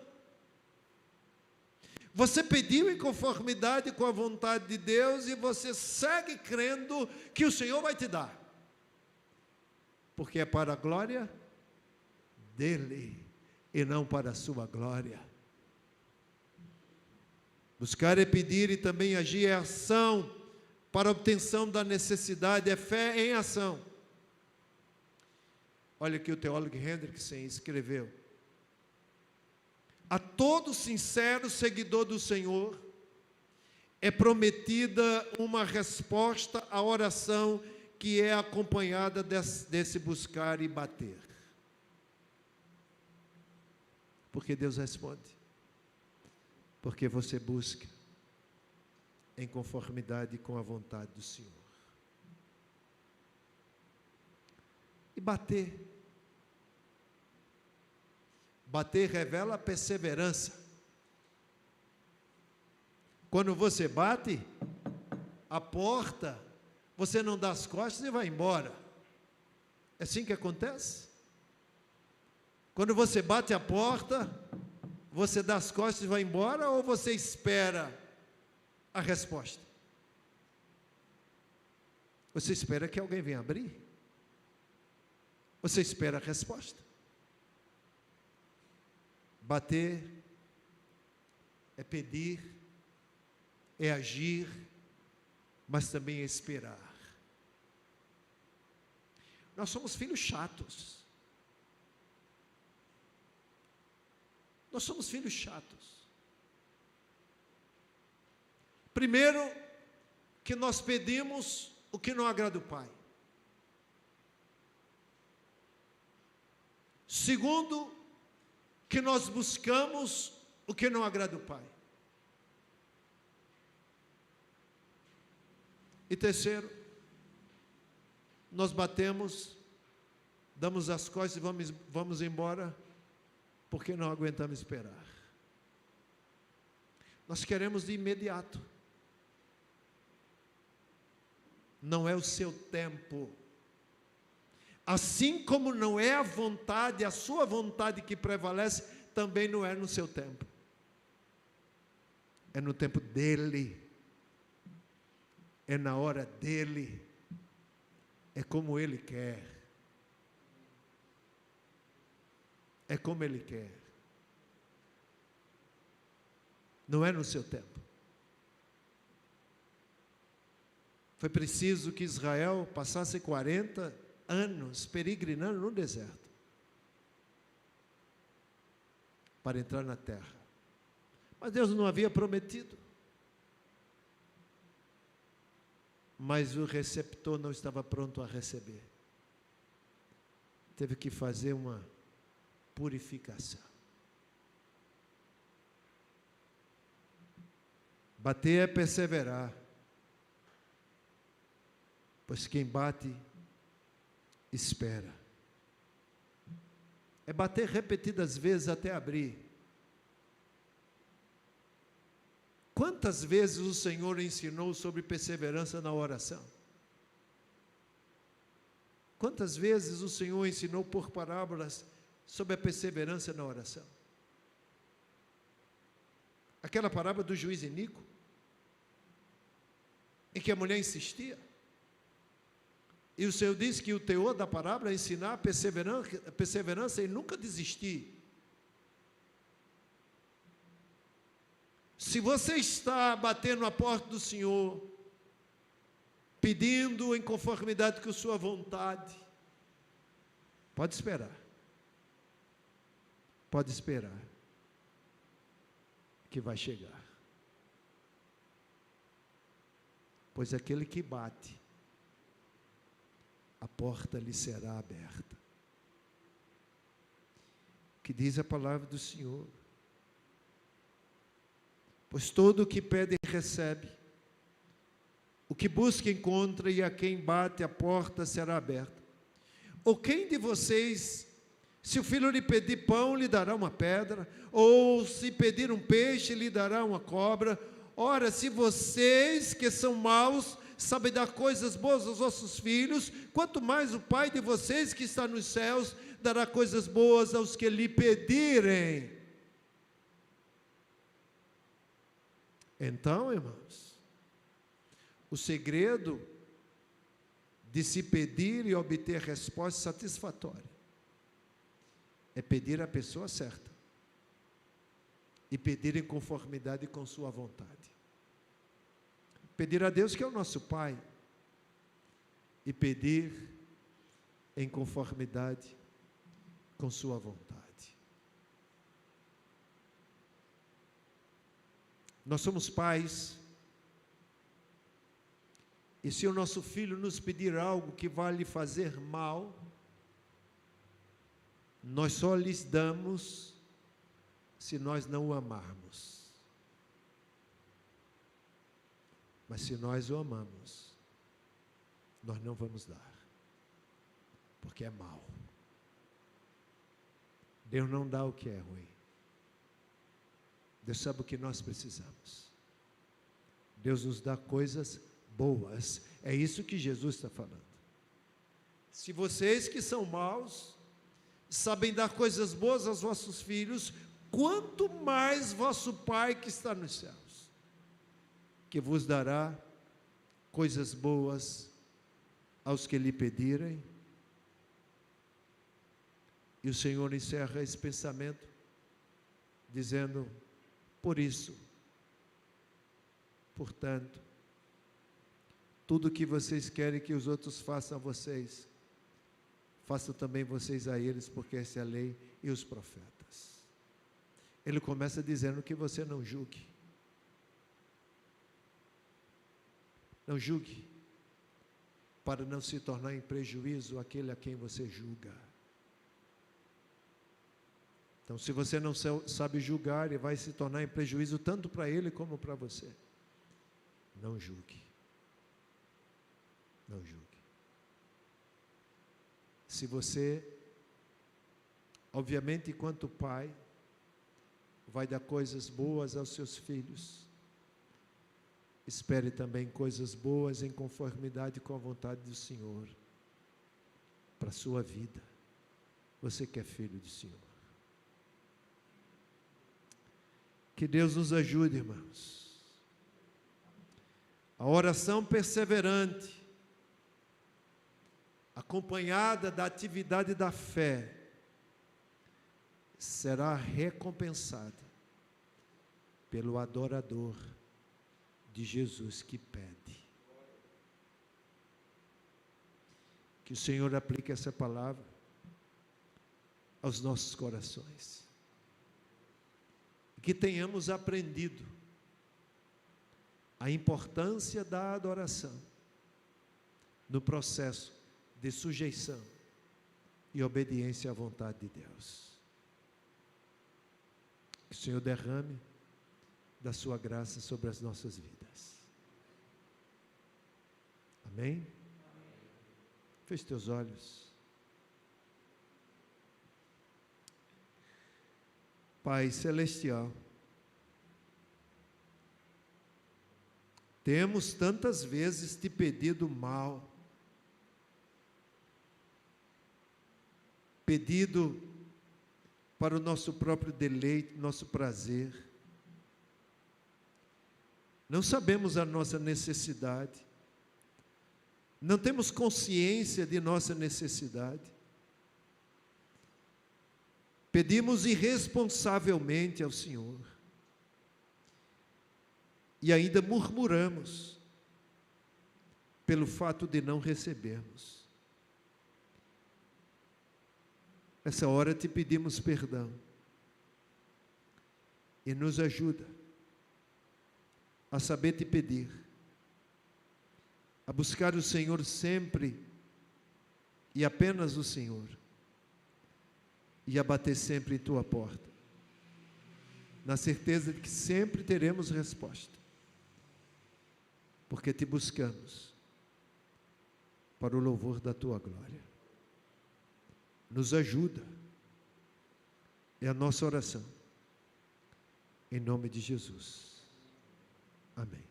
Você pediu em conformidade com a vontade de Deus e você segue crendo que o Senhor vai te dar. Porque é para a glória dele e não para a sua glória. Buscar é pedir e também agir é ação para a obtenção da necessidade, é fé em ação. Olha o que o teólogo Hendrickson escreveu. A todo sincero seguidor do Senhor é prometida uma resposta à oração que é acompanhada desse buscar e bater. Porque Deus responde. Porque você busca em conformidade com a vontade do Senhor. E bater. Bater revela a perseverança. Quando você bate a porta, você não dá as costas e vai embora. É assim que acontece? Quando você bate a porta, você dá as costas e vai embora, ou você espera a resposta? Você espera que alguém venha abrir? Você espera a resposta? Bater é pedir, é agir, mas também é esperar. Nós somos filhos chatos. Nós somos filhos chatos. Primeiro, que nós pedimos o que não agrada o Pai. Segundo, que nós buscamos o que não agrada o Pai. E terceiro, nós batemos, damos as costas e vamos embora, porque não aguentamos esperar. Nós queremos de imediato. Não é o seu tempo. Assim como não é a vontade, a sua vontade que prevalece, também não é no seu tempo. É no tempo dele. É na hora dele. É como ele quer. É como ele quer. Não é no seu tempo. Foi preciso que Israel passasse 40 anos peregrinando no deserto para entrar na terra. Mas Deus não havia prometido. Mas o receptor não estava pronto a receber. Teve que fazer uma purificação. Bater é perseverar. Pois quem bate, espera. É bater repetidas vezes até abrir. Quantas vezes o Senhor ensinou sobre perseverança na oração? Quantas vezes o Senhor ensinou por parábolas sobre a perseverança na oração? Aquela parábola do juiz Inico, em que a mulher insistia. E o Senhor disse que o teor da parábola é ensinar a perseverança e nunca desistir. Se você está batendo a porta do Senhor, pedindo em conformidade com sua vontade, pode esperar. Pode esperar. Que vai chegar. pois aquele que bate, a porta lhe será aberta. Que diz a palavra do Senhor: pois todo o que pede recebe, o que busca encontra, e a quem bate a porta será aberta. Ou quem de vocês, se o filho lhe pedir pão, lhe dará uma pedra? Ou se pedir um peixe, lhe dará uma cobra? Ora, se vocês que são maus sabem dar coisas boas aos vossos filhos, quanto mais o Pai de vocês que está nos céus dará coisas boas aos que lhe pedirem. Então, irmãos, o segredo de se pedir e obter resposta satisfatória é pedir à pessoa certa e pedir em conformidade com sua vontade. Pedir a Deus, que é o nosso Pai, e pedir em conformidade com sua vontade. Nós somos pais, e se o nosso filho nos pedir algo que vai lhe fazer mal, nós só lhes damos se nós não o amarmos. Mas se nós o amamos, nós não vamos dar, porque é mal. Deus não dá o que é ruim. Deus sabe o que nós precisamos. Deus nos dá coisas boas. É isso que Jesus está falando. Se vocês que são maus sabem dar coisas boas aos vossos filhos, quanto mais vosso Pai que está nos céus, que vos dará coisas boas aos que lhe pedirem. E o Senhor encerra esse pensamento dizendo: por isso, portanto, tudo que vocês querem que os outros façam a vocês, façam também vocês a eles, porque essa é a lei e os profetas. Ele começa dizendo que você não julgue. Não julgue, para não se tornar em prejuízo aquele a quem você julga. Então, se você não sabe julgar, ele vai se tornar em prejuízo tanto para ele como para você. Não julgue. Não julgue. Se você, obviamente, enquanto pai, vai dar coisas boas aos seus filhos, espere também coisas boas em conformidade com a vontade do Senhor para a sua vida. Você que é filho do Senhor. Que Deus nos ajude, irmãos. A oração perseverante, acompanhada da atividade da fé, será recompensada pelo adorador de Jesus que pede. Que o Senhor aplique essa palavra aos nossos corações. Que tenhamos aprendido a importância da adoração no processo de sujeição e obediência à vontade de Deus. Que o Senhor derrame da sua graça sobre as nossas vidas. Amém? Feche teus olhos. Pai celestial, temos tantas vezes te pedido mal, pedido para o nosso próprio deleite, nosso prazer. Não sabemos a nossa necessidade, não temos consciência de nossa necessidade. Pedimos irresponsavelmente ao Senhor e ainda murmuramos pelo fato de não recebermos. Nessa hora te pedimos perdão e nos ajuda a saber te pedir a buscar o Senhor sempre e apenas o Senhor, e a bater sempre em tua porta, na certeza de que sempre teremos resposta, porque te buscamos para o louvor da tua glória. Nos ajuda, é a nossa oração, em nome de Jesus. Amém.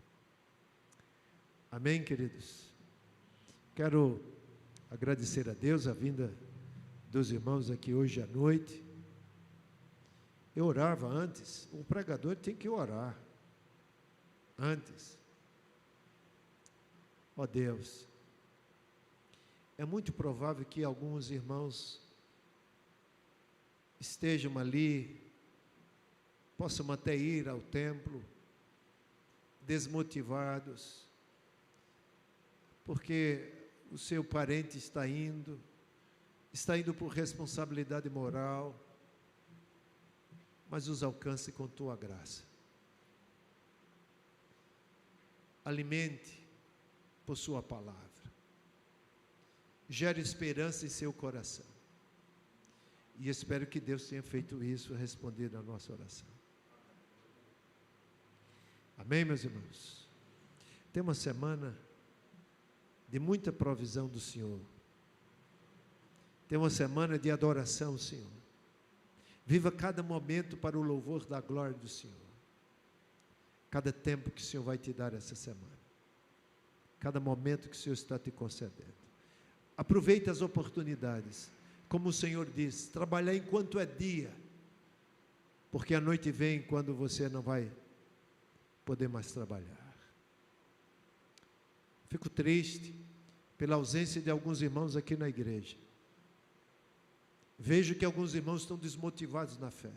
Amém, queridos? Quero agradecer a Deus a vinda dos irmãos aqui hoje à noite. Eu orava antes, o pregador tem que orar antes. Ó Deus, é muito provável que alguns irmãos estejam ali, possam até ir ao templo, desmotivados, porque o seu parente está indo por responsabilidade moral, mas os alcance com tua graça. Alimente por sua palavra, gere esperança em seu coração, e espero que Deus tenha feito isso, respondido a nossa oração. Amém, meus irmãos? Tem uma semana de muita provisão do Senhor, tem uma semana de adoração ao Senhor. Viva cada momento para o louvor da glória do Senhor, cada tempo que o Senhor vai te dar essa semana, cada momento que o Senhor está te concedendo. Aproveite as oportunidades, como o Senhor diz, trabalhar enquanto é dia, porque a noite vem quando você não vai poder mais trabalhar. Fico triste pela ausência de alguns irmãos aqui na igreja. Vejo que alguns irmãos estão desmotivados na fé.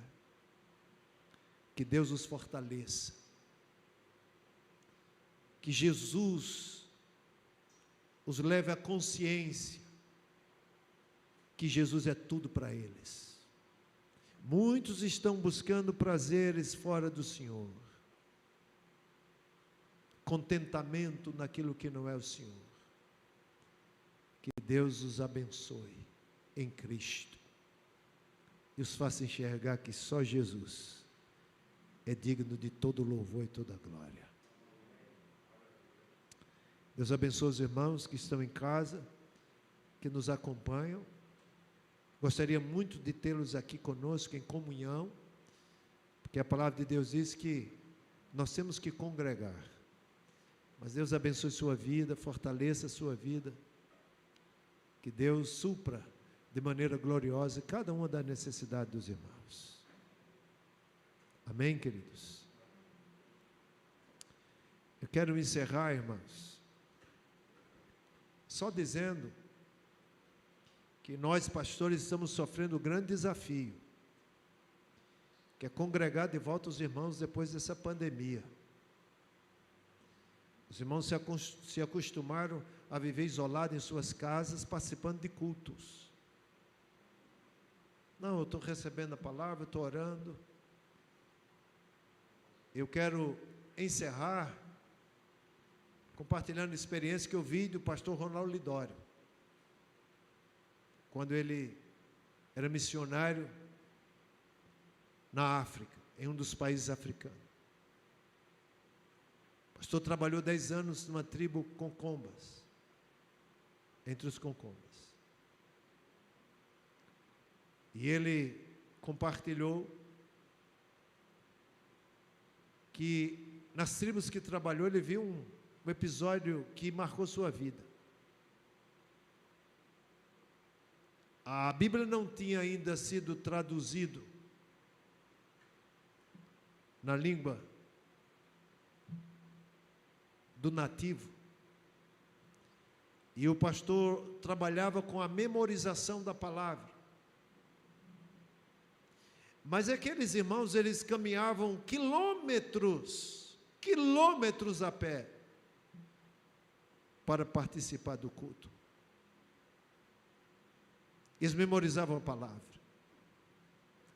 Que Deus os fortaleça. Que Jesus os leve à consciência que Jesus é tudo para eles. Muitos estão buscando prazeres fora do Senhor, contentamento naquilo que não é o Senhor. Que Deus os abençoe em Cristo e os faça enxergar que só Jesus é digno de todo louvor e toda glória. Deus abençoe os irmãos que estão em casa, que nos acompanham. Gostaria muito de tê-los aqui conosco em comunhão, porque a palavra de Deus diz que nós temos que congregar. Mas Deus abençoe sua vida, fortaleça a sua vida, que Deus supra de maneira gloriosa cada uma das necessidades dos irmãos. Amém, queridos? Eu quero encerrar, irmãos, só dizendo que nós, pastores, estamos sofrendo um grande desafio, que é congregar de volta os irmãos depois dessa pandemia. Os irmãos se acostumaram a viver isolados em suas casas, participando de cultos. Não, eu estou recebendo a palavra, eu estou orando. Eu quero encerrar compartilhando a experiência que eu vi do pastor Ronaldo Lidório, quando ele era missionário na África, em um dos países africanos. O pastor trabalhou 10 anos numa tribo Concombas, entre os Concombas. E ele compartilhou que nas tribos que trabalhou, ele viu um episódio que marcou sua vida. A Bíblia não tinha ainda sido traduzido na língua do nativo. E o pastor trabalhava com a memorização da palavra. Mas aqueles irmãos, eles caminhavam quilômetros a pé para participar do culto. Eles memorizavam a palavra.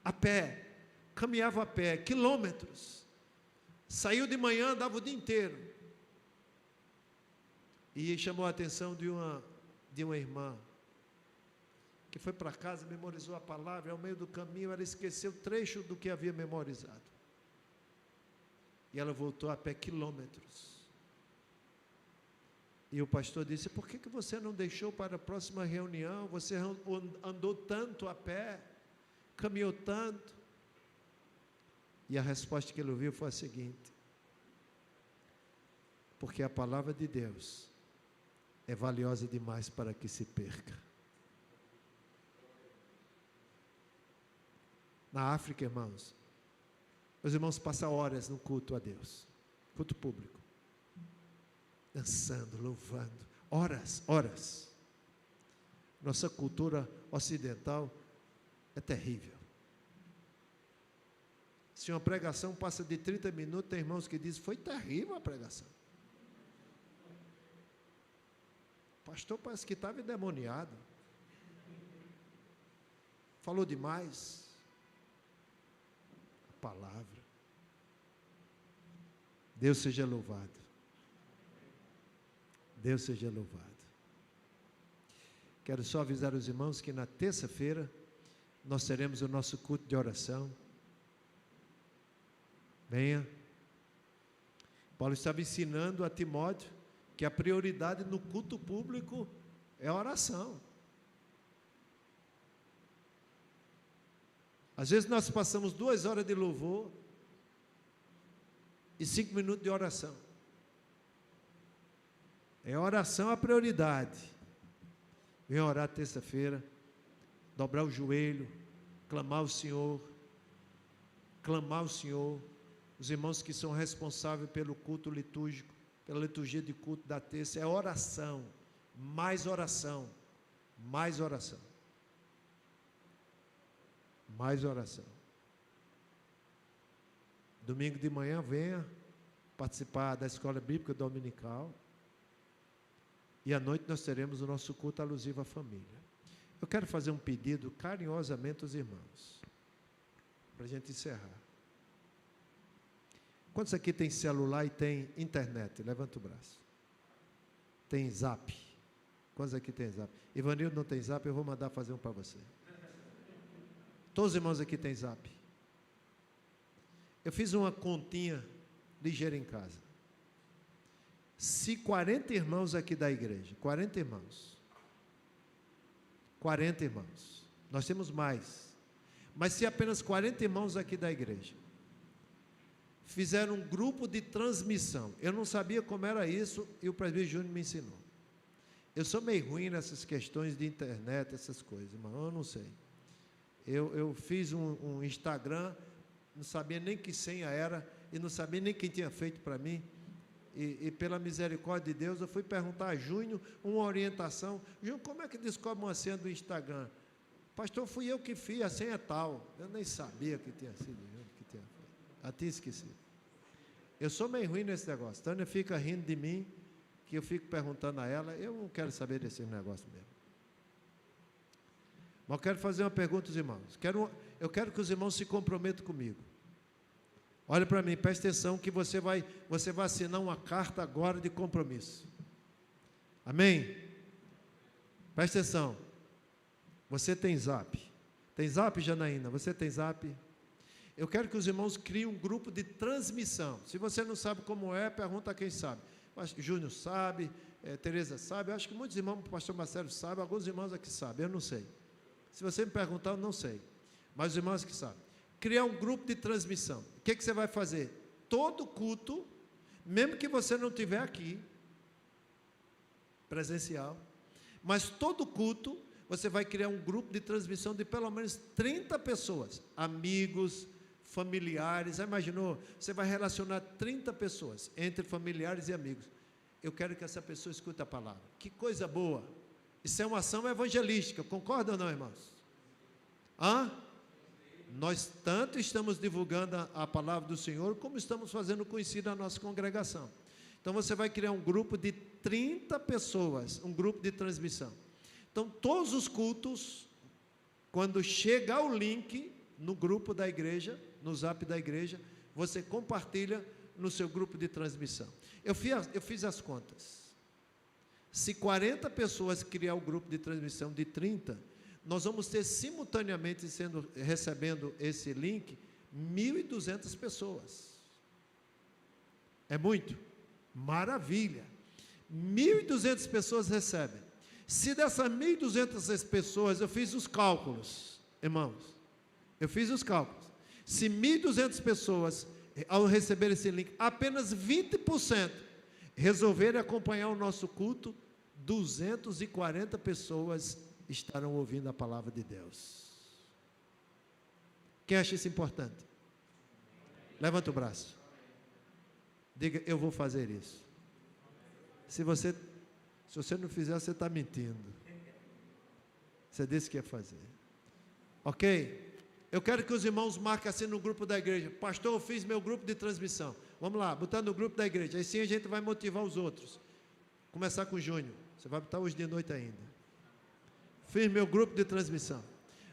A pé, caminhavam a pé, quilômetros. Saiu de manhã, andava o dia inteiro. E chamou a atenção de uma irmã que foi para casa, memorizou a palavra, e ao meio do caminho ela esqueceu o trecho do que havia memorizado. E ela voltou a pé quilômetros. E o pastor disse: por que você não deixou para a próxima reunião? Você andou tanto a pé, caminhou tanto. E a resposta que ele ouviu foi a seguinte: porque a palavra de Deus é valiosa demais para que se perca. Na África, irmãos, os irmãos passam horas no culto a Deus, culto público, dançando, louvando, horas. Nossa cultura ocidental é terrível. Se uma pregação passa de 30 minutos, tem irmãos que dizem: foi terrível a pregação. O pastor parece que estava endemoniado. Falou demais. A palavra. Deus seja louvado. Deus seja louvado. Quero só avisar os irmãos que na terça-feira nós teremos o nosso culto de oração. Venha. Paulo estava ensinando a Timóteo que a prioridade no culto público é a oração. Às vezes nós passamos 2 horas de louvor e 5 minutos de oração. É oração a prioridade. Venha orar terça-feira, dobrar o joelho, clamar ao Senhor, os irmãos que são responsáveis pelo culto litúrgico, pela liturgia de culto da terça, é oração, mais oração, mais oração, mais oração. Domingo de manhã venha participar da escola bíblica dominical, e à noite nós teremos o nosso culto alusivo à família. Eu quero fazer um pedido carinhosamente aos irmãos, para a gente encerrar. Quantos aqui tem celular e tem internet? Levanta o braço. Tem Zap? Quantos aqui tem Zap? Ivanildo não tem Zap, eu vou mandar fazer um para você. Todos os irmãos aqui têm Zap. Eu fiz uma continha ligeira em casa. Se 40 irmãos aqui da igreja, 40 irmãos, nós temos mais, mas se apenas 40 irmãos aqui da igreja fizeram um grupo de transmissão, eu não sabia como era isso, e o presbítero Júnior me ensinou. Eu sou meio ruim nessas questões de internet, essas coisas, irmão, eu não sei. Eu fiz um Instagram, não sabia nem que senha era, e não sabia nem quem tinha feito para mim, e pela misericórdia de Deus, eu fui perguntar a Júnior uma orientação. Júnior, como é que descobre uma senha do Instagram? Pastor, fui eu que fiz, a senha é tal. Eu nem sabia que tinha sido Júnior que tinha feito. Até esqueci. Eu sou meio ruim nesse negócio. Tânia fica rindo de mim, que eu fico perguntando a ela. Eu não quero saber desses negócios mesmo. Mas eu quero fazer uma pergunta aos irmãos. Eu quero que os irmãos se comprometam comigo. Olha para mim, presta atenção que você vai assinar uma carta agora de compromisso. Amém? Presta atenção. Você tem Zap. Tem Zap, Janaína? Você tem Zap? Eu quero que os irmãos criem um grupo de transmissão. Se você não sabe como é, pergunta a quem sabe. Acho que Júnior sabe, Tereza sabe, eu acho que muitos irmãos, o pastor Marcelo sabe, alguns irmãos aqui sabem, eu não sei. Se você me perguntar, eu não sei. Mas os irmãos que sabem. Criar um grupo de transmissão. O que você vai fazer? Todo culto, mesmo que você não estiver aqui, presencial, mas todo culto, você vai criar um grupo de transmissão de pelo menos 30 pessoas, amigos, familiares. Já imaginou? Você vai relacionar 30 pessoas, entre familiares e amigos. Eu quero que essa pessoa escute a palavra. Que coisa boa! Isso é uma ação evangelística, concorda ou não, irmãos? Nós tanto estamos divulgando a palavra do Senhor, como estamos fazendo conhecida a nossa congregação. Então você vai criar um grupo de 30 pessoas, um grupo de transmissão. Então todos os cultos, quando chegar o link no grupo da igreja, no Zap da igreja, você compartilha no seu grupo de transmissão. Eu fiz as contas. Se 40 pessoas criar o grupo de transmissão de 30, nós vamos ter simultaneamente recebendo esse link 1.200 pessoas. É muito? Maravilha! 1.200 pessoas recebem. Se dessas 1.200 pessoas, eu fiz os cálculos, irmãos, eu fiz os cálculos. Se 1.200 pessoas, ao receber esse link, apenas 20% resolverem acompanhar o nosso culto, 240 pessoas estarão ouvindo a palavra de Deus. Quem acha isso importante? Levanta o braço. Diga, eu vou fazer isso. Se você não fizer, você está mentindo. Você disse que ia fazer. Ok? Eu quero que os irmãos marquem assim no grupo da igreja. Pastor, eu fiz meu grupo de transmissão. Vamos lá, botar no grupo da igreja. Aí sim a gente vai motivar os outros. Começar com o Júnior. Você vai botar hoje de noite ainda. Fiz meu grupo de transmissão.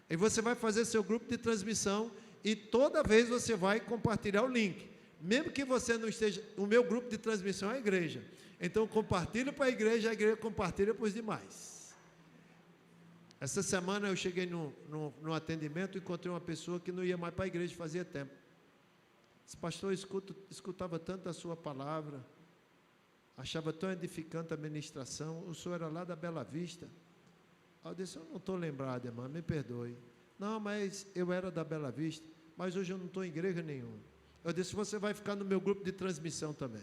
Aí você vai fazer seu grupo de transmissão e toda vez você vai compartilhar o link. Mesmo que você não esteja... O meu grupo de transmissão é a igreja. Então compartilha para a igreja compartilha para os demais. Essa semana eu cheguei no atendimento e encontrei uma pessoa que não ia mais para a igreja fazia tempo. Esse pastor escutava tanto a sua palavra, achava tão edificante a ministração. O senhor era lá da Bela Vista. Eu disse, eu não estou lembrado, irmã, me perdoe. Não, mas eu era da Bela Vista, mas hoje eu não estou em igreja nenhuma. Eu disse, você vai ficar no meu grupo de transmissão também.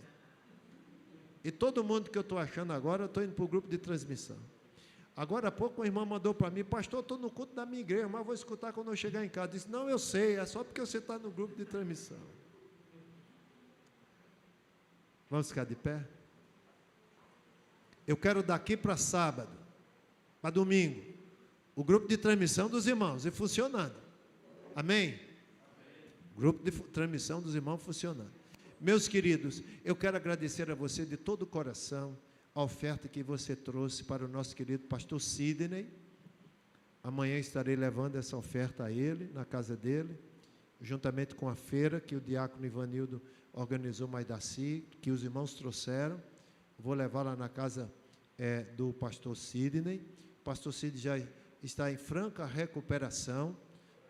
E todo mundo que eu estou achando agora, eu estou indo para o grupo de transmissão. Agora há pouco uma irmã mandou para mim, pastor, eu estou no culto da minha igreja, mas vou escutar quando eu chegar em casa. Eu disse, não, eu sei, é só porque você está no grupo de transmissão. Vamos ficar de pé? Eu quero daqui para sábado, para domingo, o grupo de transmissão dos irmãos, e funcionando. Amém? Grupo de transmissão dos irmãos funcionando. Meus queridos, eu quero agradecer a você de todo o coração a oferta que você trouxe para o nosso querido pastor Sidney. Amanhã estarei levando essa oferta a ele, na casa dele, juntamente com a feira que o diácono Ivanildo organizou mais Daci, que os irmãos trouxeram. Vou levar lá na casa do pastor Sidney. O pastor Sidney já está em franca recuperação,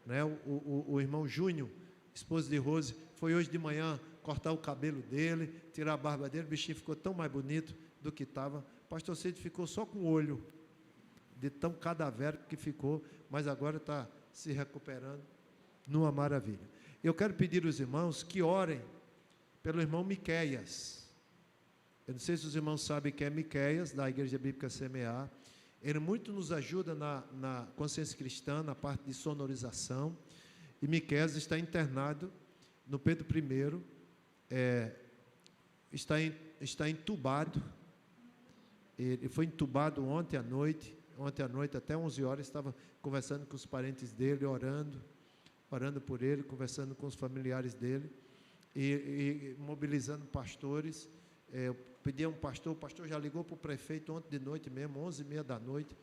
né? O irmão Júnior, esposo de Rose, foi hoje de manhã cortar o cabelo dele, tirar a barba dele, o bichinho ficou tão mais bonito do que estava. O pastor Sidney ficou só com o olho, de tão cadavérico que ficou, mas agora está se recuperando numa maravilha. Eu quero pedir aos irmãos que orem pelo irmão Miqueias. Eu não sei se os irmãos sabem quem é Miqueias, da Igreja Bíblica Semear. Ele muito nos ajuda na consciência cristã, na parte de sonorização. E Miqueias está internado no Pedro I, está entubado. Ele foi entubado ontem à noite até 11 horas, estava conversando com os parentes dele, orando por ele, conversando com os familiares dele, e mobilizando pastores. Eu pedi a um pastor, o pastor já ligou para o prefeito ontem de noite mesmo, 11h30 da noite,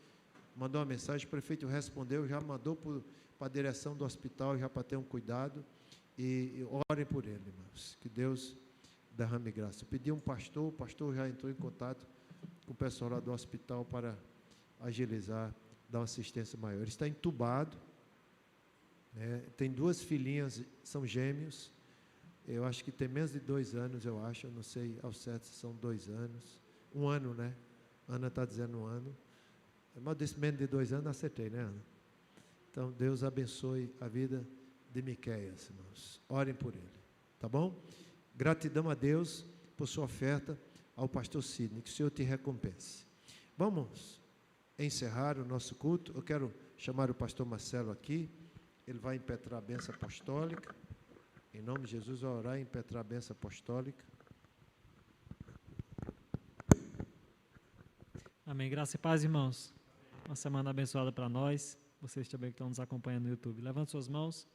mandou uma mensagem, o prefeito respondeu, já mandou para a direção do hospital, já para ter um cuidado, e orem por ele, irmãos, que Deus derrame graça. Eu pedi a um pastor, o pastor já entrou em contato com o pessoal lá do hospital para agilizar, dar uma assistência maior. Ele está entubado, né? Tem 2 filhinhas, são gêmeos, eu acho que tem menos de 2 anos, eu não sei ao certo se são 2 anos, 1 ano, né? Ana está dizendo 1 ano, mas desse menos de 2 anos, acertei, né, Ana? Então, Deus abençoe a vida de Miqueias, irmãos. Orem por ele, tá bom? Gratidão a Deus por sua oferta ao pastor Sidney, que o Senhor te recompense. Vamos encerrar o nosso culto. Eu quero chamar o pastor Marcelo aqui, ele vai impetrar a bênção apostólica, em nome de Jesus, vai orar e impetrar a bênção apostólica. Amém, graça e paz, irmãos. Uma semana abençoada para nós, vocês também que estão nos acompanhando no YouTube. Levante suas mãos.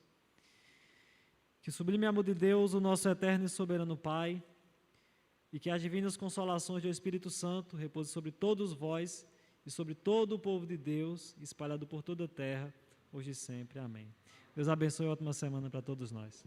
Que o sublime amor de Deus, o nosso eterno e soberano Pai, e que as divinas consolações do Espírito Santo repousem sobre todos vós e sobre todo o povo de Deus, espalhado por toda a terra, hoje e sempre. Amém. Deus abençoe e ótima semana para todos nós.